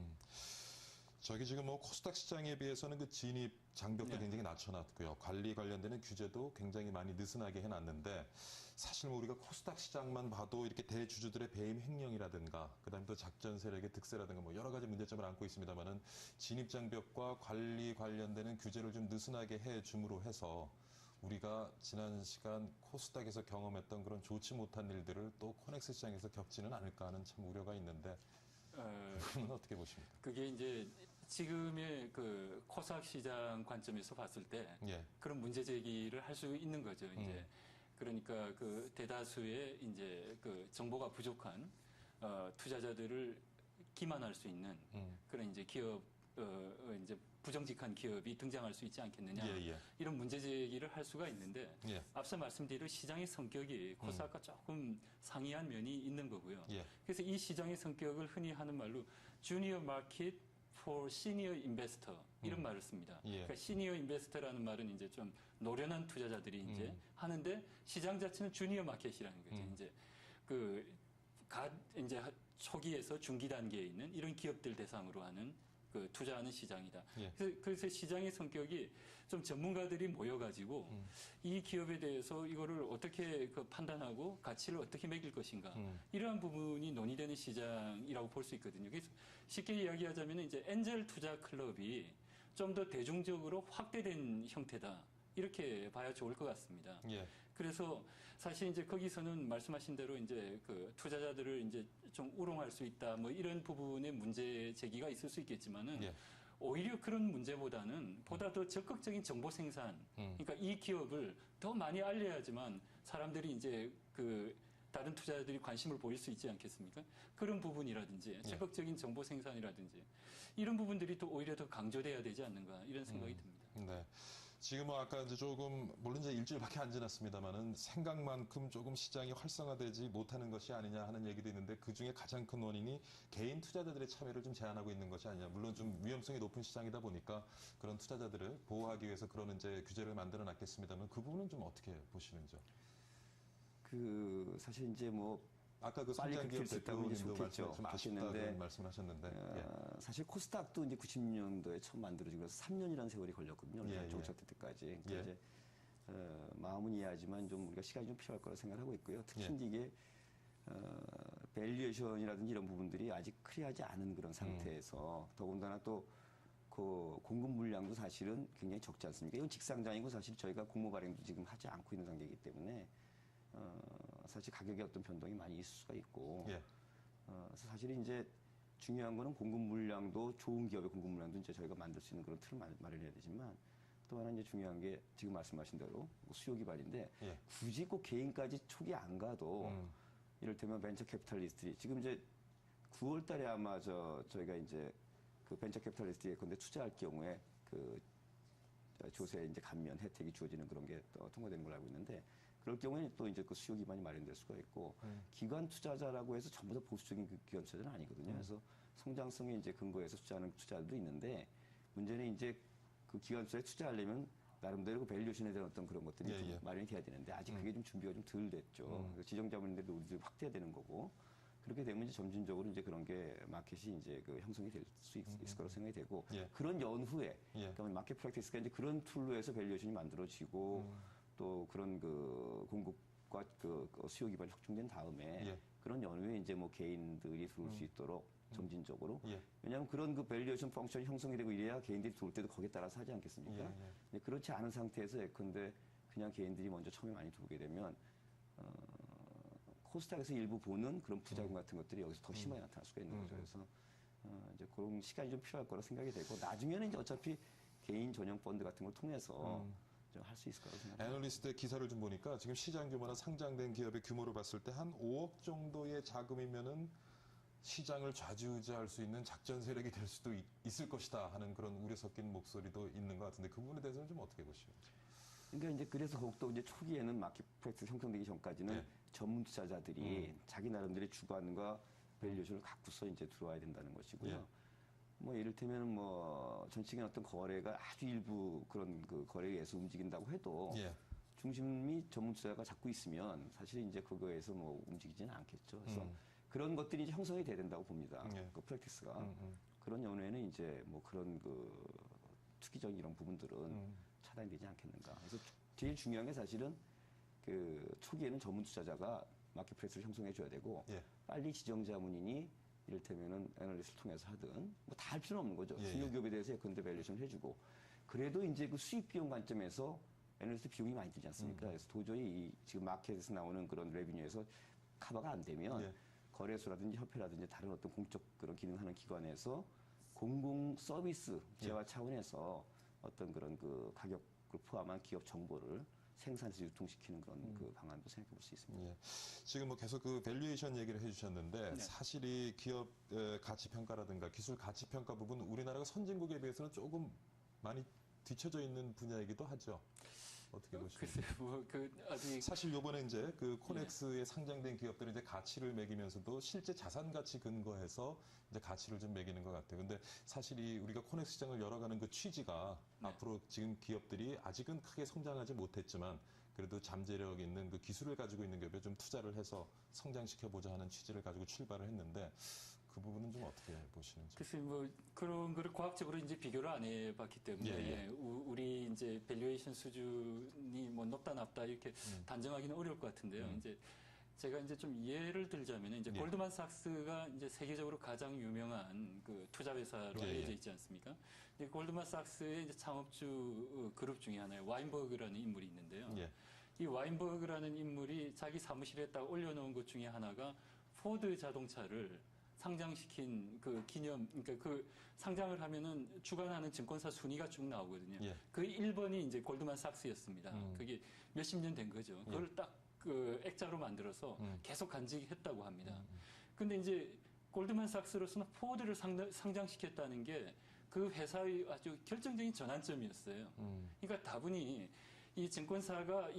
저기 지금 뭐 코스닥 시장에 비해서는 그 진입 장벽도 굉장히 낮춰놨고요. 관리 관련되는 규제도 굉장히 많이 느슨하게 해놨는데 사실 뭐 우리가 코스닥 시장만 봐도 이렇게 대주주들의 배임 횡령이라든가 그다음에 또 작전 세력의 득세라든가 뭐 여러 가지 문제점을 안고 있습니다만은 진입 장벽과 관리 관련되는 규제를 좀 느슨하게 해줌으로 해서 우리가 지난 시간 코스닥에서 경험했던 그런 좋지 못한 일들을 또 코넥스 시장에서 겪지는 않을까 하는 참 우려가 있는데 그건 어떻게 보십니까? 그게 이제 지금의 그 코스닥 시장 관점에서 봤을 때 그런 문제 제기를 할 수 있는 거죠. 이제 그러니까 그 대다수의 이제 그 정보가 부족한 투자자들을 기만할 수 있는 그런 이제 기업 이제 부정직한 기업이 등장할 수 있지 않겠느냐 이런 문제 제기를 할 수가 있는데 앞서 말씀드린 시장의 성격이 코스닥과 조금 상이한 면이 있는 거고요. 그래서 이 시장의 성격을 흔히 하는 말로 주니어 마켓 for senior investor 이런 말을 씁니다. 그러니까 시니어 인베스터라는 말은 이제 좀 노련한 투자자들이 이제 하는데 시장 자체는 주니어 마켓이라는 거죠. 이제 이제 초기에서 중기 단계에 있는 이런 기업들 대상으로 하는 그 투자하는 시장이다. 그래서 시장의 성격이 좀 전문가들이 모여가지고 이 기업에 대해서 이거를 어떻게 그 판단하고 가치를 어떻게 매길 것인가 이러한 부분이 논의되는 시장이라고 볼 수 있거든요. 그래서 쉽게 이야기하자면 이제 엔젤 투자 클럽이 좀 더 대중적으로 확대된 형태다. 이렇게 봐야 좋을 것 같습니다. 그래서 사실 이제 거기서는 말씀하신 대로 이제 그 투자자들을 이제 좀 우롱할 수 있다. 뭐 이런 부분의 문제 제기가 있을 수 있겠지만은 오히려 그런 문제보다는 보다 더 적극적인 정보 생산. 그러니까 이 기업을 더 많이 알려야지만 사람들이 이제 그 다른 투자자들이 관심을 보일 수 있지 않겠습니까? 그런 부분이라든지 적극적인 정보 생산이라든지 이런 부분들이 또 오히려 더 강조돼야 되지 않는가 이런 생각이 듭니다. 네. 지금 뭐 아까 이제 조금 물론 이제 일주일밖에 안 지났습니다만은 생각만큼 조금 시장이 활성화되지 못하는 것이 아니냐 하는 얘기도 있는데 그 중에 가장 큰 원인이 개인 투자자들의 참여를 좀 제한하고 있는 것이 아니냐. 물론 좀 위험성이 높은 시장이다 보니까 그런 투자자들을 보호하기 위해서 그런 이제 규제를 만들어 놨겠습니다만 그 부분은 좀 어떻게 보시는지요? 사실 이제 뭐 아까 그 빨리 성장기업 그렇게 됐다고 좋겠죠. 아쉽다는 말씀을 하셨는데 사실 코스닥도 이제 90년도에 처음 만들어지고 그래서 3년이라는 세월이 걸렸거든요. 종착될 때까지. 그러니까 이제 마음은 이해하지만 좀 우리가 시간이 좀 필요할 거라 생각을 하고 있고요. 특히 이게 밸류에이션이라든지 이런 부분들이 아직 클리어하지 않은 그런 상태에서 더군다나 또 그 공급 물량도 사실은 굉장히 적지 않습니까? 이건 직상장이고 사실 저희가 공모 발행도 지금 하지 않고 있는 단계이기 때문에 사실 가격의 어떤 변동이 많이 있을 수가 있고 그래서 사실 이제 중요한 거는 공급 물량도 좋은 기업의 공급 물량도 이제 저희가 만들 수 있는 그런 틀을 마련해야 되지만 또 하나 이제 중요한 게 지금 말씀하신 대로 수요 기반인데 굳이 꼭 개인까지 초기 안 가도 이를테면 벤처 캐피탈리스트들이 지금 이제 9월 달에 아마 저희가 이제 그 벤처 캐피탈리스트에 예컨대 투자할 경우에 그 조세 이제 감면 혜택이 주어지는 그런 게 통과되는 걸로 알고 있는데 그럴 경우에 또 이제 그 수요 기반이 마련될 수가 있고 기관 투자자라고 해서 전부 다 보수적인 그 기관 투자자는 아니거든요. 그래서 성장성에 이제 근거해서 투자하는 투자들도 있는데 문제는 이제 그 기관 투자에 투자하려면 나름대로 그 밸류에이션에 대한 어떤 그런 것들이 좀 마련이 돼야 되는데 아직 그게 좀 준비가 좀 덜 됐죠. 지정자본인들도 우리도 확대해야 되는 거고 그렇게 되면 이제 점진적으로 이제 그런 게 마켓이 이제 그 형성이 될 수 있을 거라고 생각이 되고 그런 연후에 그러니까 마켓 프랙티스가 이제 그런 툴로 해서 밸류에이션이 만들어지고 또 그런 그 공급과 그 수요 기반이 확충된 다음에 그런 연후에 이제 뭐 개인들이 들어올 수 있도록 점진적으로 왜냐하면 그런 그 밸류에이션 펑션이 형성이 되고 이래야 개인들이 들어올 때도 거기에 따라서 하지 않겠습니까? 그렇지 않은 상태에서 예컨대 그냥 개인들이 먼저 처음에 많이 들어오게 되면 코스닥에서 일부 보는 그런 부작용 같은 것들이 여기서 더 심하게 나타날 수가 있는 거죠. 그래서 이제 그런 시간이 좀 필요할 거라 생각이 되고 나중에는 이제 어차피 개인 전용 펀드 같은 걸 통해서 좀 할 수 있을 거라고 생각합니다. 애널리스트의 기사를 좀 보니까 지금 시장 규모나 상장된 기업의 규모를 봤을 때 한 5억 정도의 자금이면은 시장을 좌지우지할 수 있는 작전 세력이 될 수도 있을 것이다 하는 그런 우려 섞인 목소리도 있는 것 같은데 그 부분에 대해서는 좀 어떻게 보시죠? 그러니까 이제 그래서 더욱더 이제 초기에는 마켓 프랙티스 형성되기 전까지는 전문 투자자들이 자기 나름대로의 주관과 밸류에이션을 갖고서 이제 들어와야 된다는 것이고요. 뭐 이를테면 뭐 전체적인 어떤 거래가 아주 일부 그런 그 거래에 의해서 움직인다고 해도 중심이 전문 투자가 잡고 있으면 사실 이제 그거에서 뭐 움직이지는 않겠죠. 그래서 그런 것들이 이제 형성이 돼야 된다고 봅니다. 그 프랙티스가. 그런 연후에는 이제 뭐 그런 그 투기적인 이런 부분들은 차단이 되지 않겠는가. 그래서 제일 중요한 게 사실은 그 초기에는 전문 투자자가 마켓 프레스를 형성해 줘야 되고 빨리 지정자문인이 이를테면은 애널리스트를 통해서 하든 뭐 다 할 필요는 없는 거죠. 중요 기업에 대해서 예컨대 밸류에이션을 해주고 그래도 이제 그 수익 비용 관점에서 애널리스트 비용이 많이 들지 않습니까? 그래서 도저히 이 지금 마켓에서 나오는 그런 레비뉴에서 커버가 안 되면 거래소라든지 협회라든지 다른 어떤 공적 그런 기능하는 기관에서 공공 서비스 재화 차원에서 어떤 그런 그 가격을 포함한 기업 정보를 생산해서 유통시키는 그런 그 방안도 생각해 볼 수 있습니다. 지금 뭐 계속 그 밸류에이션 얘기를 해주셨는데 사실 이 기업 가치 평가라든가 기술 가치 평가 부분 우리나라가 선진국에 비해서는 조금 많이 뒤처져 있는 분야이기도 하죠. 어떻게 보십니까? 글쎄요, 뭐 아직 사실 요번에 이제 그 코넥스에 상장된 기업들이 이제 가치를 매기면서도 실제 자산 가치 근거해서 이제 가치를 좀 매기는 것 같아요. 근데 사실 이 우리가 코넥스 시장을 열어가는 그 취지가 앞으로 지금 기업들이 아직은 크게 성장하지 못했지만 그래도 잠재력 있는 그 기술을 가지고 있는 기업에 좀 투자를 해서 성장시켜보자 하는 취지를 가지고 출발을 했는데 그 부분은 좀 어떻게 보시는지? 글쎄, 뭐, 그런 거를 과학적으로 이제 비교를 안 해봤기 때문에, 우리 이제 밸류에이션 수준이 뭐 높다, 낮다 이렇게 단정하기는 어려울 것 같은데요. 이제 제가 이제 좀 예를 들자면, 이제 골드만삭스가 이제 세계적으로 가장 유명한 그 투자회사로 알려져 있지 않습니까? 이제 골드만삭스의 이제 창업주 그룹 중에 하나의 와인버그라는 인물이 있는데요. 이 와인버그라는 인물이 자기 사무실에 딱 올려놓은 것 중에 하나가 포드 자동차를 상장시킨 그 기념, 그러니까 그 상장을 하면은 주관하는 증권사 순위가 쭉 나오거든요. 그 1번이 이제 골드만삭스였습니다. 그게 몇십 년 된 거죠. 그걸 딱 그 액자로 만들어서 계속 간직했다고 합니다. 근데 이제 골드만삭스로서는 포드를 상장시켰다는 게 그 회사의 아주 결정적인 전환점이었어요. 그러니까 다분히 이 증권사가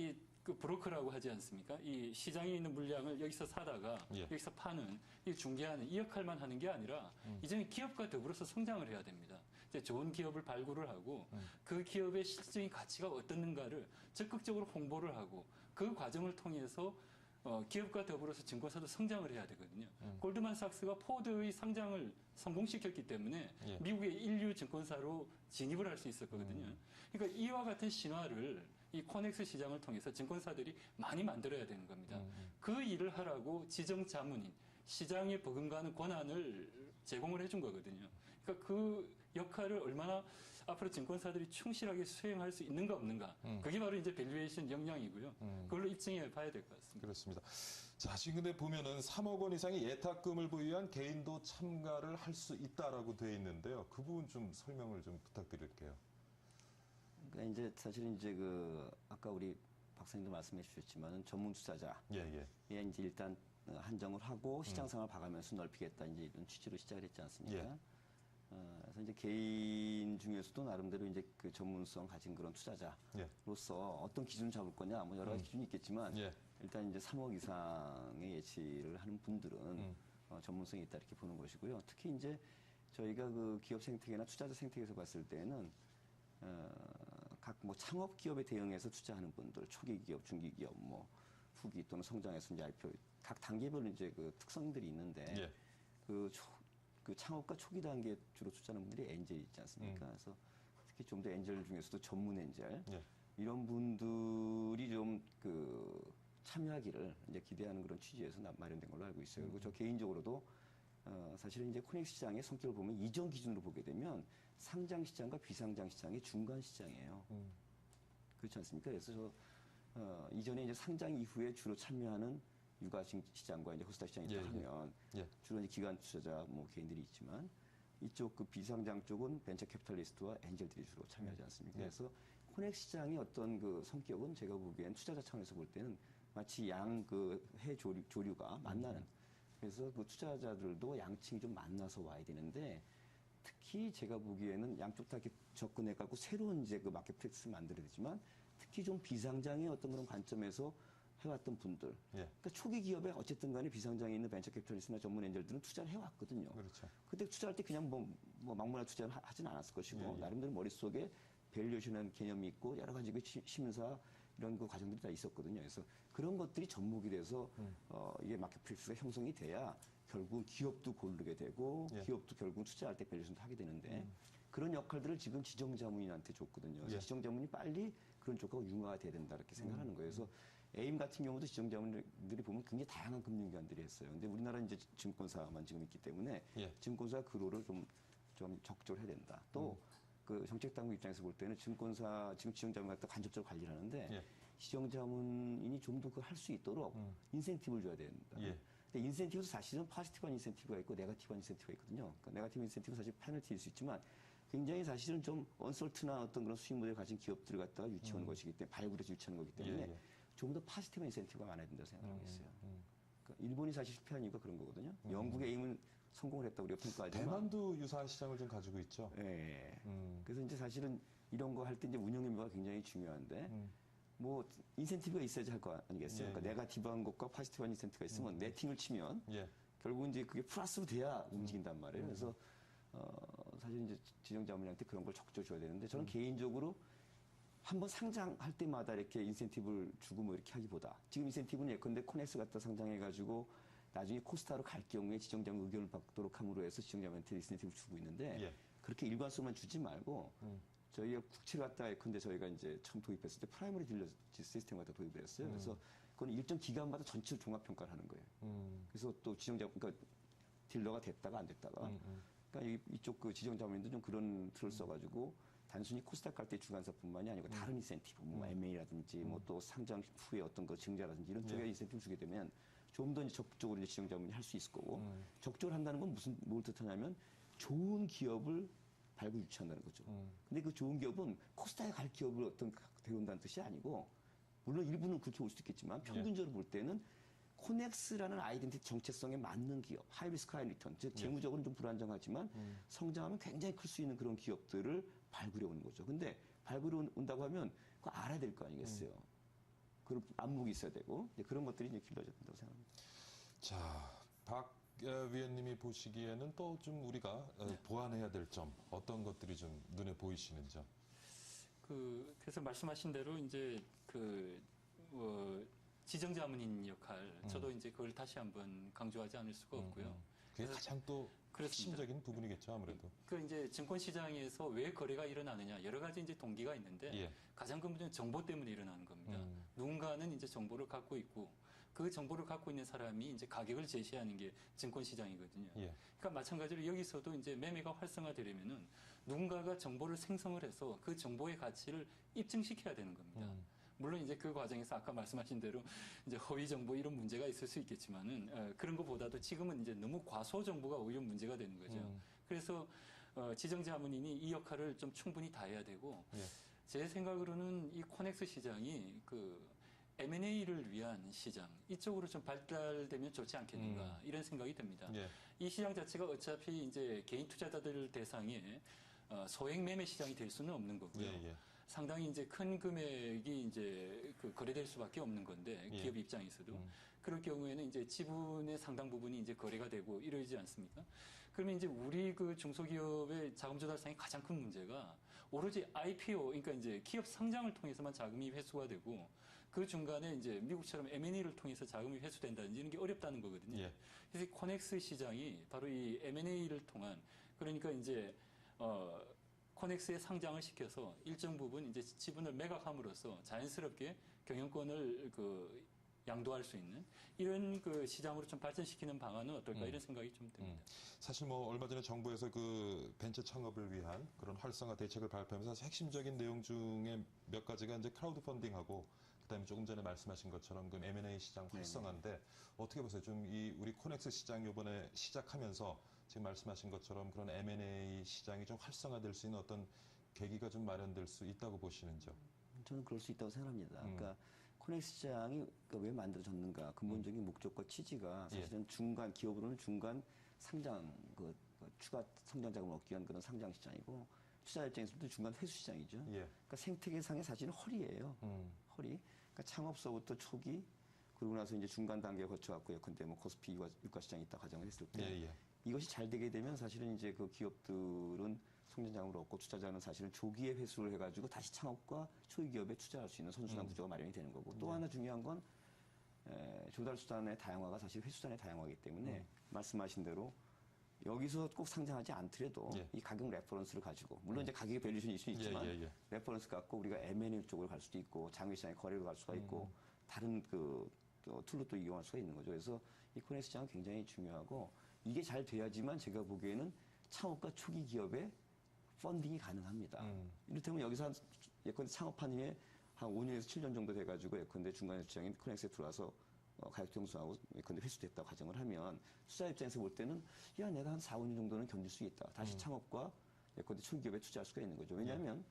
그 브로커라고 하지 않습니까? 이 시장에 있는 물량을 여기서 사다가 여기서 파는, 이 중개하는 이 역할만 하는 게 아니라 이제는 기업과 더불어서 성장을 해야 됩니다. 이제 좋은 기업을 발굴을 하고 그 기업의 실질적인 가치가 어떻는가를 적극적으로 홍보를 하고 그 과정을 통해서 기업과 더불어서 증권사도 성장을 해야 되거든요. 골드만삭스가 포드의 상장을 성공시켰기 때문에 미국의 인류 증권사로 진입을 할 수 있었거든요. 그러니까 이와 같은 신화를 이 코넥스 시장을 통해서 증권사들이 많이 만들어야 되는 겁니다. 그 일을 하라고 지정 자문인, 시장에 버금가는 권한을 제공을 해준 거거든요. 그러니까 그 역할을 얼마나 앞으로 증권사들이 충실하게 수행할 수 있는가 없는가. 그게 바로 이제 밸류에이션 역량이고요. 그걸로 입증해 봐야 될 것 같습니다. 그렇습니다. 자, 지금 근데 보면은 3억 원 이상의 예탁금을 보유한 개인도 참가를 할 수 있다라고 되어 있는데요. 그 부분 좀 설명을 좀 부탁드릴게요. 그러니까 이제 사실은 이제 그 아까 우리 박사님도 말씀해 주셨지만은 전문 투자자에 이제 일단 한정을 하고 시장 상황을 봐가면서 넓히겠다 이제 이런 취지로 시작을 했지 않습니까? 그래서 그래서 이제 개인 중에서도 나름대로 이제 그 전문성 가진 그런 예. 투자자로서 어떤 기준을 잡을 거냐, 뭐 여러 가지 기준이 있겠지만 예. 일단 이제 3억 이상의 예치를 하는 분들은 전문성이 있다 이렇게 보는 것이고요. 특히 이제 저희가 그 기업 생태계나 투자자 생태계에서 봤을 때는 각 뭐 창업 기업에 대응해서 투자하는 분들, 초기 기업, 중기 기업, 뭐 후기 또는 성장해서 이제 IPO 각 단계별로 이제 그 특성들이 있는데 예. 그 창업과 초기 단계에 주로 투자하는 분들이 엔젤이 있지 않습니까? 그래서 특히 좀 더 엔젤 중에서도 전문 엔젤 예. 이런 분들이 좀 그 참여하기를 이제 기대하는 그런 취지에서 마련된 걸로 알고 있어요. 그리고 저 개인적으로도 사실은 이제 코넥스 시장의 성격을 보면 이전 기준으로 보게 되면 상장 시장과 비상장 시장의 중간 시장이에요. 그렇지 않습니까? 그래서 이전에 이제 상장 이후에 주로 참여하는 유가 시장과 이제 코스닥 시장이 있다 하면 주로 이제 기관 투자자 뭐 개인들이 있지만 이쪽 그 비상장 쪽은 벤처 캐피탈리스트와 엔젤들이 주로 참여하지 않습니까? 그래서 코넥스 시장의 어떤 그 성격은 제가 보기엔 투자자 차원에서 볼 때는 마치 양 그 해 조류가 만나는 그래서 그 투자자들도 양층이 좀 만나서 와야 되는데 특히 제가 보기에는 양쪽 다 이렇게 접근해갖고 새로운 이제 그 마켓 프랙티스를 만들어야 되지만 특히 좀 비상장의 어떤 그런 관점에서 해왔던 분들. 그러니까 초기 기업에 어쨌든 간에 비상장에 있는 벤처 캐피탈리스트나 전문 엔젤들은 투자를 해왔거든요. 그렇죠. 그때 투자할 때 그냥 뭐 막무가내 투자를 하진 않았을 것이고 나름대로 머릿속에 밸류에이션이라는 개념이 있고 여러 가지 그 심사 이런 그 과정들이 다 있었거든요. 그래서 그런 것들이 접목이 돼서 이게 마켓 프랙티스가 형성이 돼야 결국 기업도 고르게 되고 기업도 결국 투자할 때 밸류에이션도 하게 되는데 그런 역할들을 지금 지정자문인한테 줬거든요. 그래서 지정자문이 빨리 그런 쪽하고 융화가 돼야 된다 이렇게 생각하는 거예요. 그래서 에임 같은 경우도 지정자문들이 보면 굉장히 다양한 금융기관들이 했어요. 근데 우리나라는 이제 증권사만 지금 있기 때문에 증권사 그 롤을 좀 적절해야 된다. 또 그 정책당국 입장에서 볼 때는 증권사 지금 지정자문 갖다 간접적으로 관리를 하는데 지정자문인이 좀 더 그걸 할 수 있도록 인센티브를 줘야 된다. 근데 인센티브도 사실은 포지티브한 인센티브가 있고 네거티브한 인센티브가 있거든요. 그러니까 네거티브 인센티브는 사실 페널티일 수 있지만 굉장히 사실은 좀 언설트나 어떤 그런 수익 모델을 가진 기업들을 갖다가 유치하는 것이기 때문에 발굴해서 유치하는 거기 때문에 좀 더 포지티브 인센티브가 많아야 된다고 생각하고 있어요. 그러니까 일본이 사실 실패한 이유가 그런 거거든요. 영국의 에임은 성공을 했다고 우리가 평가하지만 대만도 유사한 시장을 좀 가지고 있죠. 네. 그래서 이제 사실은 이런 거 할 때 이제 운영 의미가 굉장히 중요한데 뭐 인센티브가 있어야지 할 거 아니겠어요? 그러니까 네거티브한 것과 포지티브한 인센티브가 있으면 네팅을 치면 결국 이제 그게 플러스로 돼야 움직인단 말이에요. 그래서 사실 이제 지정자문한테 그런 걸 적극적으로 줘야 되는데 저는 개인적으로 한번 상장할 때마다 이렇게 인센티브를 주고 뭐 이렇게 하기보다 지금 인센티브는 예컨대 코넥스 갖다 상장해가지고 나중에 코스타로 갈 경우에 지정자문 의견을 받도록 함으로 해서 지정자문한테 인센티브를 주고 있는데 그렇게 일관성만 주지 말고 저희가 국채를 갖다가 예컨대 저희가 이제 처음 도입했을 때 프라이머리 딜러 시스템 갖다 도입을 했어요. 그래서 그건 일정 기간마다 전체를 종합평가를 하는 거예요. 그래서 또 지정자문, 그러니까 딜러가 됐다가 안 됐다가 그러니까 이쪽 그 지정자문인도 좀 그런 틀을 써가지고 단순히 코스닥 갈 때 주관사뿐만이 아니고 다른 인센티브, 뭐 M&A라든지 뭐 또 상장 후에 어떤 거 증자라든지 이런 쪽에 인센티브를 주게 되면 좀 더 적극적으로 이제 지정자문이 할 수 있을 거고 적극적으로 한다는 건 뭘 뜻하냐면 좋은 기업을 발굴 유치한다는 거죠. 근데 그 좋은 기업은 코스닥에 갈 기업을 어떤 데려온다는 뜻이 아니고 물론 일부는 그렇게 올 수도 있겠지만 평균적으로 볼 때는 코넥스라는 아이덴티티 정체성에 맞는 기업, 하이 리스크 하이 리턴, 즉 재무적으로는 좀 불안정하지만 성장하면 굉장히 클 수 있는 그런 기업들을 발굴해 오는 거죠. 근데 발굴해 온다고 하면 그거 알아야 될 거 아니겠어요. 그런 안목이 있어야 되고 그런 것들이 이제 길러져야 된다고 생각합니다. 자, 박 위원님이 보시기에는 또 좀 우리가 보완해야 될 점 어떤 것들이 좀 눈에 보이시는지요? 그래서 말씀하신 대로 이제 지정자문인 역할, 저도 이제 그걸 다시 한번 강조하지 않을 수가 없고요. 그게 가장 또 핵심적인 부분이겠죠, 아무래도. 그 이제 증권시장에서 왜 거래가 일어나느냐, 여러 가지 이제 동기가 있는데 가장 큰 문제는 정보 때문에 일어나는 겁니다. 누군가는 이제 정보를 갖고 있고 그 정보를 갖고 있는 사람이 이제 가격을 제시하는 게 증권시장이거든요. 그러니까 마찬가지로 여기서도 이제 매매가 활성화되려면은 누군가가 정보를 생성을 해서 그 정보의 가치를 입증시켜야 되는 겁니다. 물론 이제 그 과정에서 아까 말씀하신 대로 이제 허위 정보 이런 문제가 있을 수 있겠지만은 그런 것보다도 지금은 이제 너무 과소 정보가 오히려 문제가 되는 거죠. 그래서 지정자문인이 이 역할을 좀 충분히 다해야 되고 제 생각으로는 이 코넥스 시장이 M&A를 위한 시장 이쪽으로 좀 발달되면 좋지 않겠는가 이런 생각이 듭니다. 예. 이 시장 자체가 어차피 이제 개인 투자자들 대상의 소액 매매 시장이 될 수는 없는 거고요. 예, 예. 상당히 이제 큰 금액이 이제 그 거래될 수밖에 없는 건데 예. 기업 입장에서도 그럴 경우에는 이제 지분의 상당 부분이 이제 거래가 되고 이러지 않습니까? 그러면 이제 우리 그 중소기업의 자금 조달상의 가장 큰 문제가 오로지 IPO, 그러니까 이제 기업 상장을 통해서만 자금이 회수가 되고 그 중간에 이제 미국처럼 M&A를 통해서 자금이 회수된다든지 이런 게 어렵다는 거거든요. 예. 그래서 코넥스 시장이 바로 이 M&A를 통한 그러니까 이제 코넥스에 상장을 시켜서 일정 부분 이제 지분을 매각함으로써 자연스럽게 경영권을 그 양도할 수 있는 이런 그 시장으로 좀 발전시키는 방안은 어떨까 이런 생각이 좀 듭니다. 사실 뭐 얼마 전에 정부에서 그 벤처 창업을 위한 그런 활성화 대책을 발표하면서 사실 핵심적인 내용 중에 몇 가지가 이제 크라우드 펀딩하고 그다음에 조금 전에 말씀하신 것처럼 그 M&A 시장 활성화인데 어떻게 보세요? 좀 이 우리 코넥스 시장 이번에 시작하면서 지금 말씀하신 것처럼 그런 M&A 시장이 좀 활성화될 수 있는 어떤 계기가 좀 마련될 수 있다고 보시는지요? 저는 그럴 수 있다고 생각합니다. 그러니까 코넥스 시장이 왜 만들어졌는가 근본적인 목적과 취지가 사실은 중간 기업으로는 중간 상장 그 추가 성장 자금을 얻기 위한 그런 상장 시장이고 투자 입장에서도 중간 회수 시장이죠. 예. 그러니까 생태계상의 사실은 허리예요. 허리. 그러니까 창업서부터 초기 그러고 나서 이제 중간 단계에 거쳐갖고 예컨대 뭐 코스피 유가 시장이 있다 가정을 했을 때 예, 예. 이것이 잘 되게 되면 사실은 이제 그 기업들은 성장자금을 얻고 투자자는 사실은 조기에 회수를 해가지고 다시 창업과 초기 기업에 투자할 수 있는 선순환 구조가 마련이 되는 거고 또 하나 중요한 건 조달 수단의 다양화가 사실 회수단의 다양화이기 때문에 말씀하신 대로 여기서 꼭 상장하지 않더라도 이 가격 레퍼런스를 가지고 물론 이제 가격의 밸류션일 수 있지만 레퍼런스 갖고 우리가 M&A 쪽으로 갈 수도 있고 장외시장의 거래로 갈 수가 있고 다른 그 툴로 또 이용할 수가 있는 거죠. 그래서 이 코넥스 시장은 굉장히 중요하고 이게 잘 돼야지만 제가 보기에는 창업과 초기 기업의 펀딩이 가능합니다. 이를테면 여기서 예컨대 창업한 후에 한 5년에서 7년 정도 돼가지고 예컨대 중간에 시장인 코넥스에 들어와서 가격 평수하고 예컨대 회수됐다고 가정을 하면 투자 입장에서 볼 때는 야 내가 한 4, 5년 정도는 견딜 수 있다. 다시 창업과 예컨대 초기 기업에 투자할 수가 있는 거죠. 왜냐하면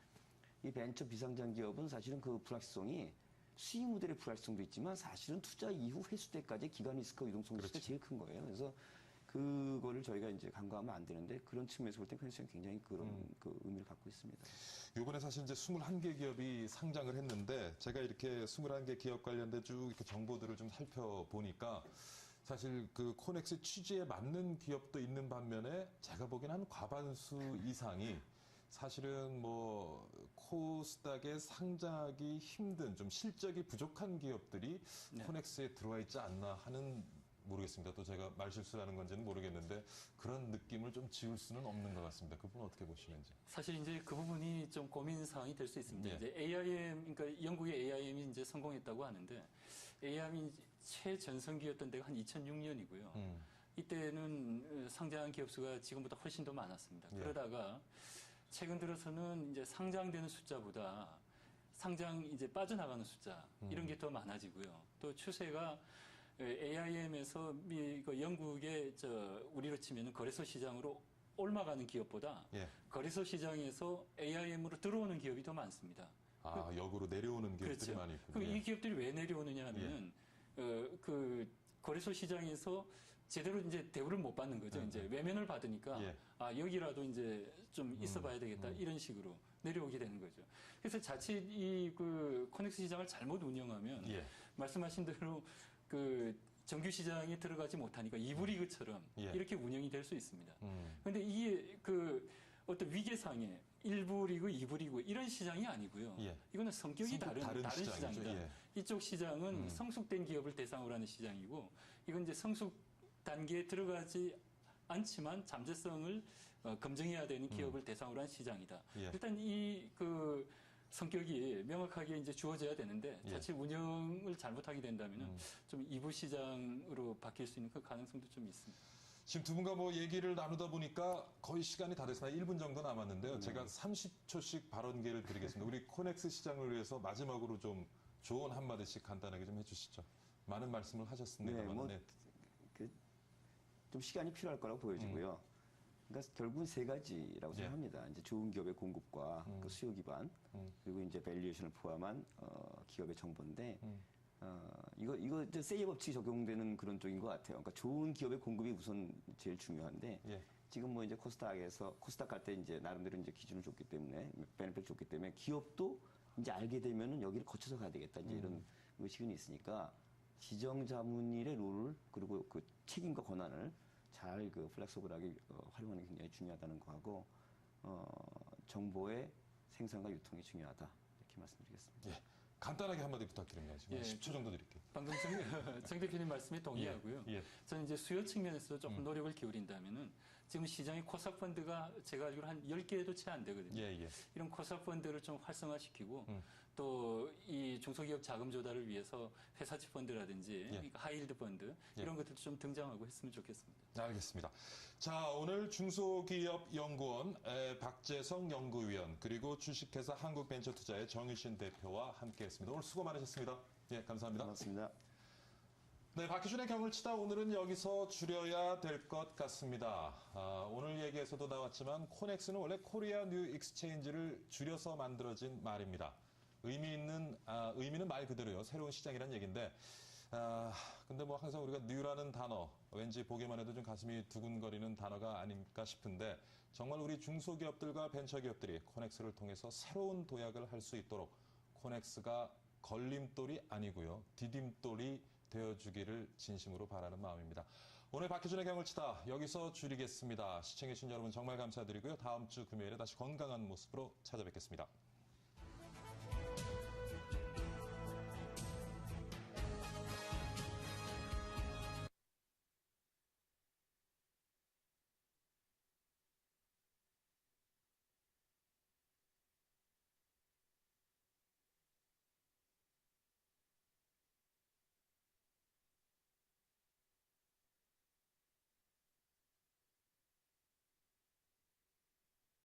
이 벤처 비상장 기업은 사실은 그 불확실성이 수익 모델의 불확실성도 있지만 사실은 투자 이후 회수 때까지 기간 리스크와 유동성 리스크가 제일 큰 거예요. 그래서 그거를 저희가 이제 간과하면 안 되는데 그런 측면에서 볼 때 코넥스는 굉장히 그런 그 의미를 갖고 있습니다. 이번에 사실 이제 21개 기업이 상장을 했는데 제가 이렇게 21개 기업 관련된 쭉 이렇게 정보들을 좀 살펴보니까 사실 그 코넥스 취지에 맞는 기업도 있는 반면에 제가 보기엔 한 과반수 이상이 사실은 뭐 코스닥에 상장하기 힘든 좀 실적이 부족한 기업들이 코넥스에 들어와 있지 않나 하는 모르겠습니다. 또 제가 말실수라는 건지는 모르겠는데 그런 느낌을 좀 지울 수는 없는 것 같습니다. 그 부분 어떻게 보시는지. 사실 이제 그 부분이 좀 고민 사항이 될 수 있습니다. 이제 AIM, 그러니까 영국의 AIM이 이제 성공했다고 하는데 AIM이 최전성기였던 데가 한 2006년이고요. 이때는 상장한 기업 수가 지금보다 훨씬 더 많았습니다. 그러다가 최근 들어서는 이제 상장되는 숫자보다 상장 이제 빠져나가는 숫자 이런 게 더 많아지고요. 또 추세가 AIM에서 영국의 우리로 치면은 거래소 시장으로 옮아가는 기업보다 거래소 시장에서 AIM으로 들어오는 기업이 더 많습니다. 아, 역으로 내려오는 기업들이 그렇죠. 많이 있군요. 그럼 이 기업들이 왜 내려오느냐 하면은 그 거래소 시장에서 제대로 이제 대우를 못 받는 거죠. 이제 외면을 받으니까 아 여기라도 이제 좀 있어봐야 되겠다 이런 식으로 내려오게 되는 거죠. 그래서 자칫 이 그 코넥스 시장을 잘못 운영하면 말씀하신 대로 그 정규 시장에 들어가지 못하니까 2부 리그처럼 이렇게 운영이 될 수 있습니다. 그런데 이게 그 어떤 위계상에 1부 리그, 2부 리그 이런 시장이 아니고요. 이거는 성격이 다른 시장이다. 이쪽 시장은 성숙된 기업을 대상으로 하는 시장이고 이건 이제 성숙 단계에 들어가지 않지만 잠재성을 검증해야 되는 기업을 대상으로 한 시장이다. 일단 이 그 성격이 명확하게 이제 주어져야 되는데 자칫 운영을 잘못하게 된다면은 좀 2부 시장으로 바뀔 수 있는 그 가능성도 좀 있습니다. 지금 두 분과 뭐 얘기를 나누다 보니까 거의 시간이 다 됐습니다. 1분 정도 남았는데요. 제가 30초씩 발언 기회를 드리겠습니다. 우리 코넥스 시장을 위해서 마지막으로 좀 조언 한마디씩 간단하게 좀 해주시죠. 많은 말씀을 하셨습니다만. 좀 시간이 필요할 거라고 보여지고요. 그러니까 결국은 세 가지라고 생각합니다. 이제 좋은 기업의 공급과 그 수요 기반 그리고 이제 밸류에이션을 포함한 기업의 정보인데 이거 이제 세이 법칙이 적용되는 그런 쪽인 것 같아요. 그러니까 좋은 기업의 공급이 우선 제일 중요한데 예. 지금 뭐 이제 코스닥 갈 때 이제 나름대로 이제 기준을 줬기 때문에 베네핏을 줬기 때문에 기업도 이제 알게 되면은 여기를 거쳐서 가야 되겠다 이제 이런 의식은 있으니까 지정자문일의 룰을 그리고 그 책임과 권한을 잘 그 플렉서블하게 활용하는 게 굉장히 중요하다는 거하고 정보의 생산과 유통이 중요하다 이렇게 말씀드리겠습니다. 예. 간단하게 한마디 부탁드립니다. 지금 예. 10초 정도 드릴게요. 방금 정 대표님 말씀에 동의하고요. 예. 저는 이제 수요 측면에서 조금 노력을 기울인다면은 지금 시장에 코스닥 펀드가 제가 알기로 한 10개도 채 안 되거든요. 예. 이런 코스닥 펀드를 좀 활성화시키고 또 이 중소기업 자금 조달을 위해서 회사채 펀드라든지 예. 하이힐드 펀드 이런 것들도 좀 등장하고 했으면 좋겠습니다. 알겠습니다. 자, 오늘 중소기업연구원 박재성 연구위원 그리고 주식회사 한국벤처투자의 정유신 대표와 함께했습니다. 오늘 수고 많으셨습니다. 예, 감사합니다. 고맙습니다. 네, 박희준의 경을 치다 오늘은 여기서 줄여야 될 것 같습니다. 오늘 얘기에서도 나왔지만 코넥스는 원래 코리아 뉴 익스체인지를 줄여서 만들어진 말입니다. 의미는 말 그대로요. 새로운 시장이란 얘기인데 근데 뭐 항상 우리가 뉴라는 단어 왠지 보기만 해도 좀 가슴이 두근거리는 단어가 아닐까 싶은데 정말 우리 중소기업들과 벤처기업들이 코넥스를 통해서 새로운 도약을 할 수 있도록 코넥스가 걸림돌이 아니고요. 디딤돌이 되어주기를 진심으로 바라는 마음입니다. 오늘 박희준의 경을 치다 여기서 줄이겠습니다. 시청해주신 여러분 정말 감사드리고요. 다음 주 금요일에 다시 건강한 모습으로 찾아뵙겠습니다.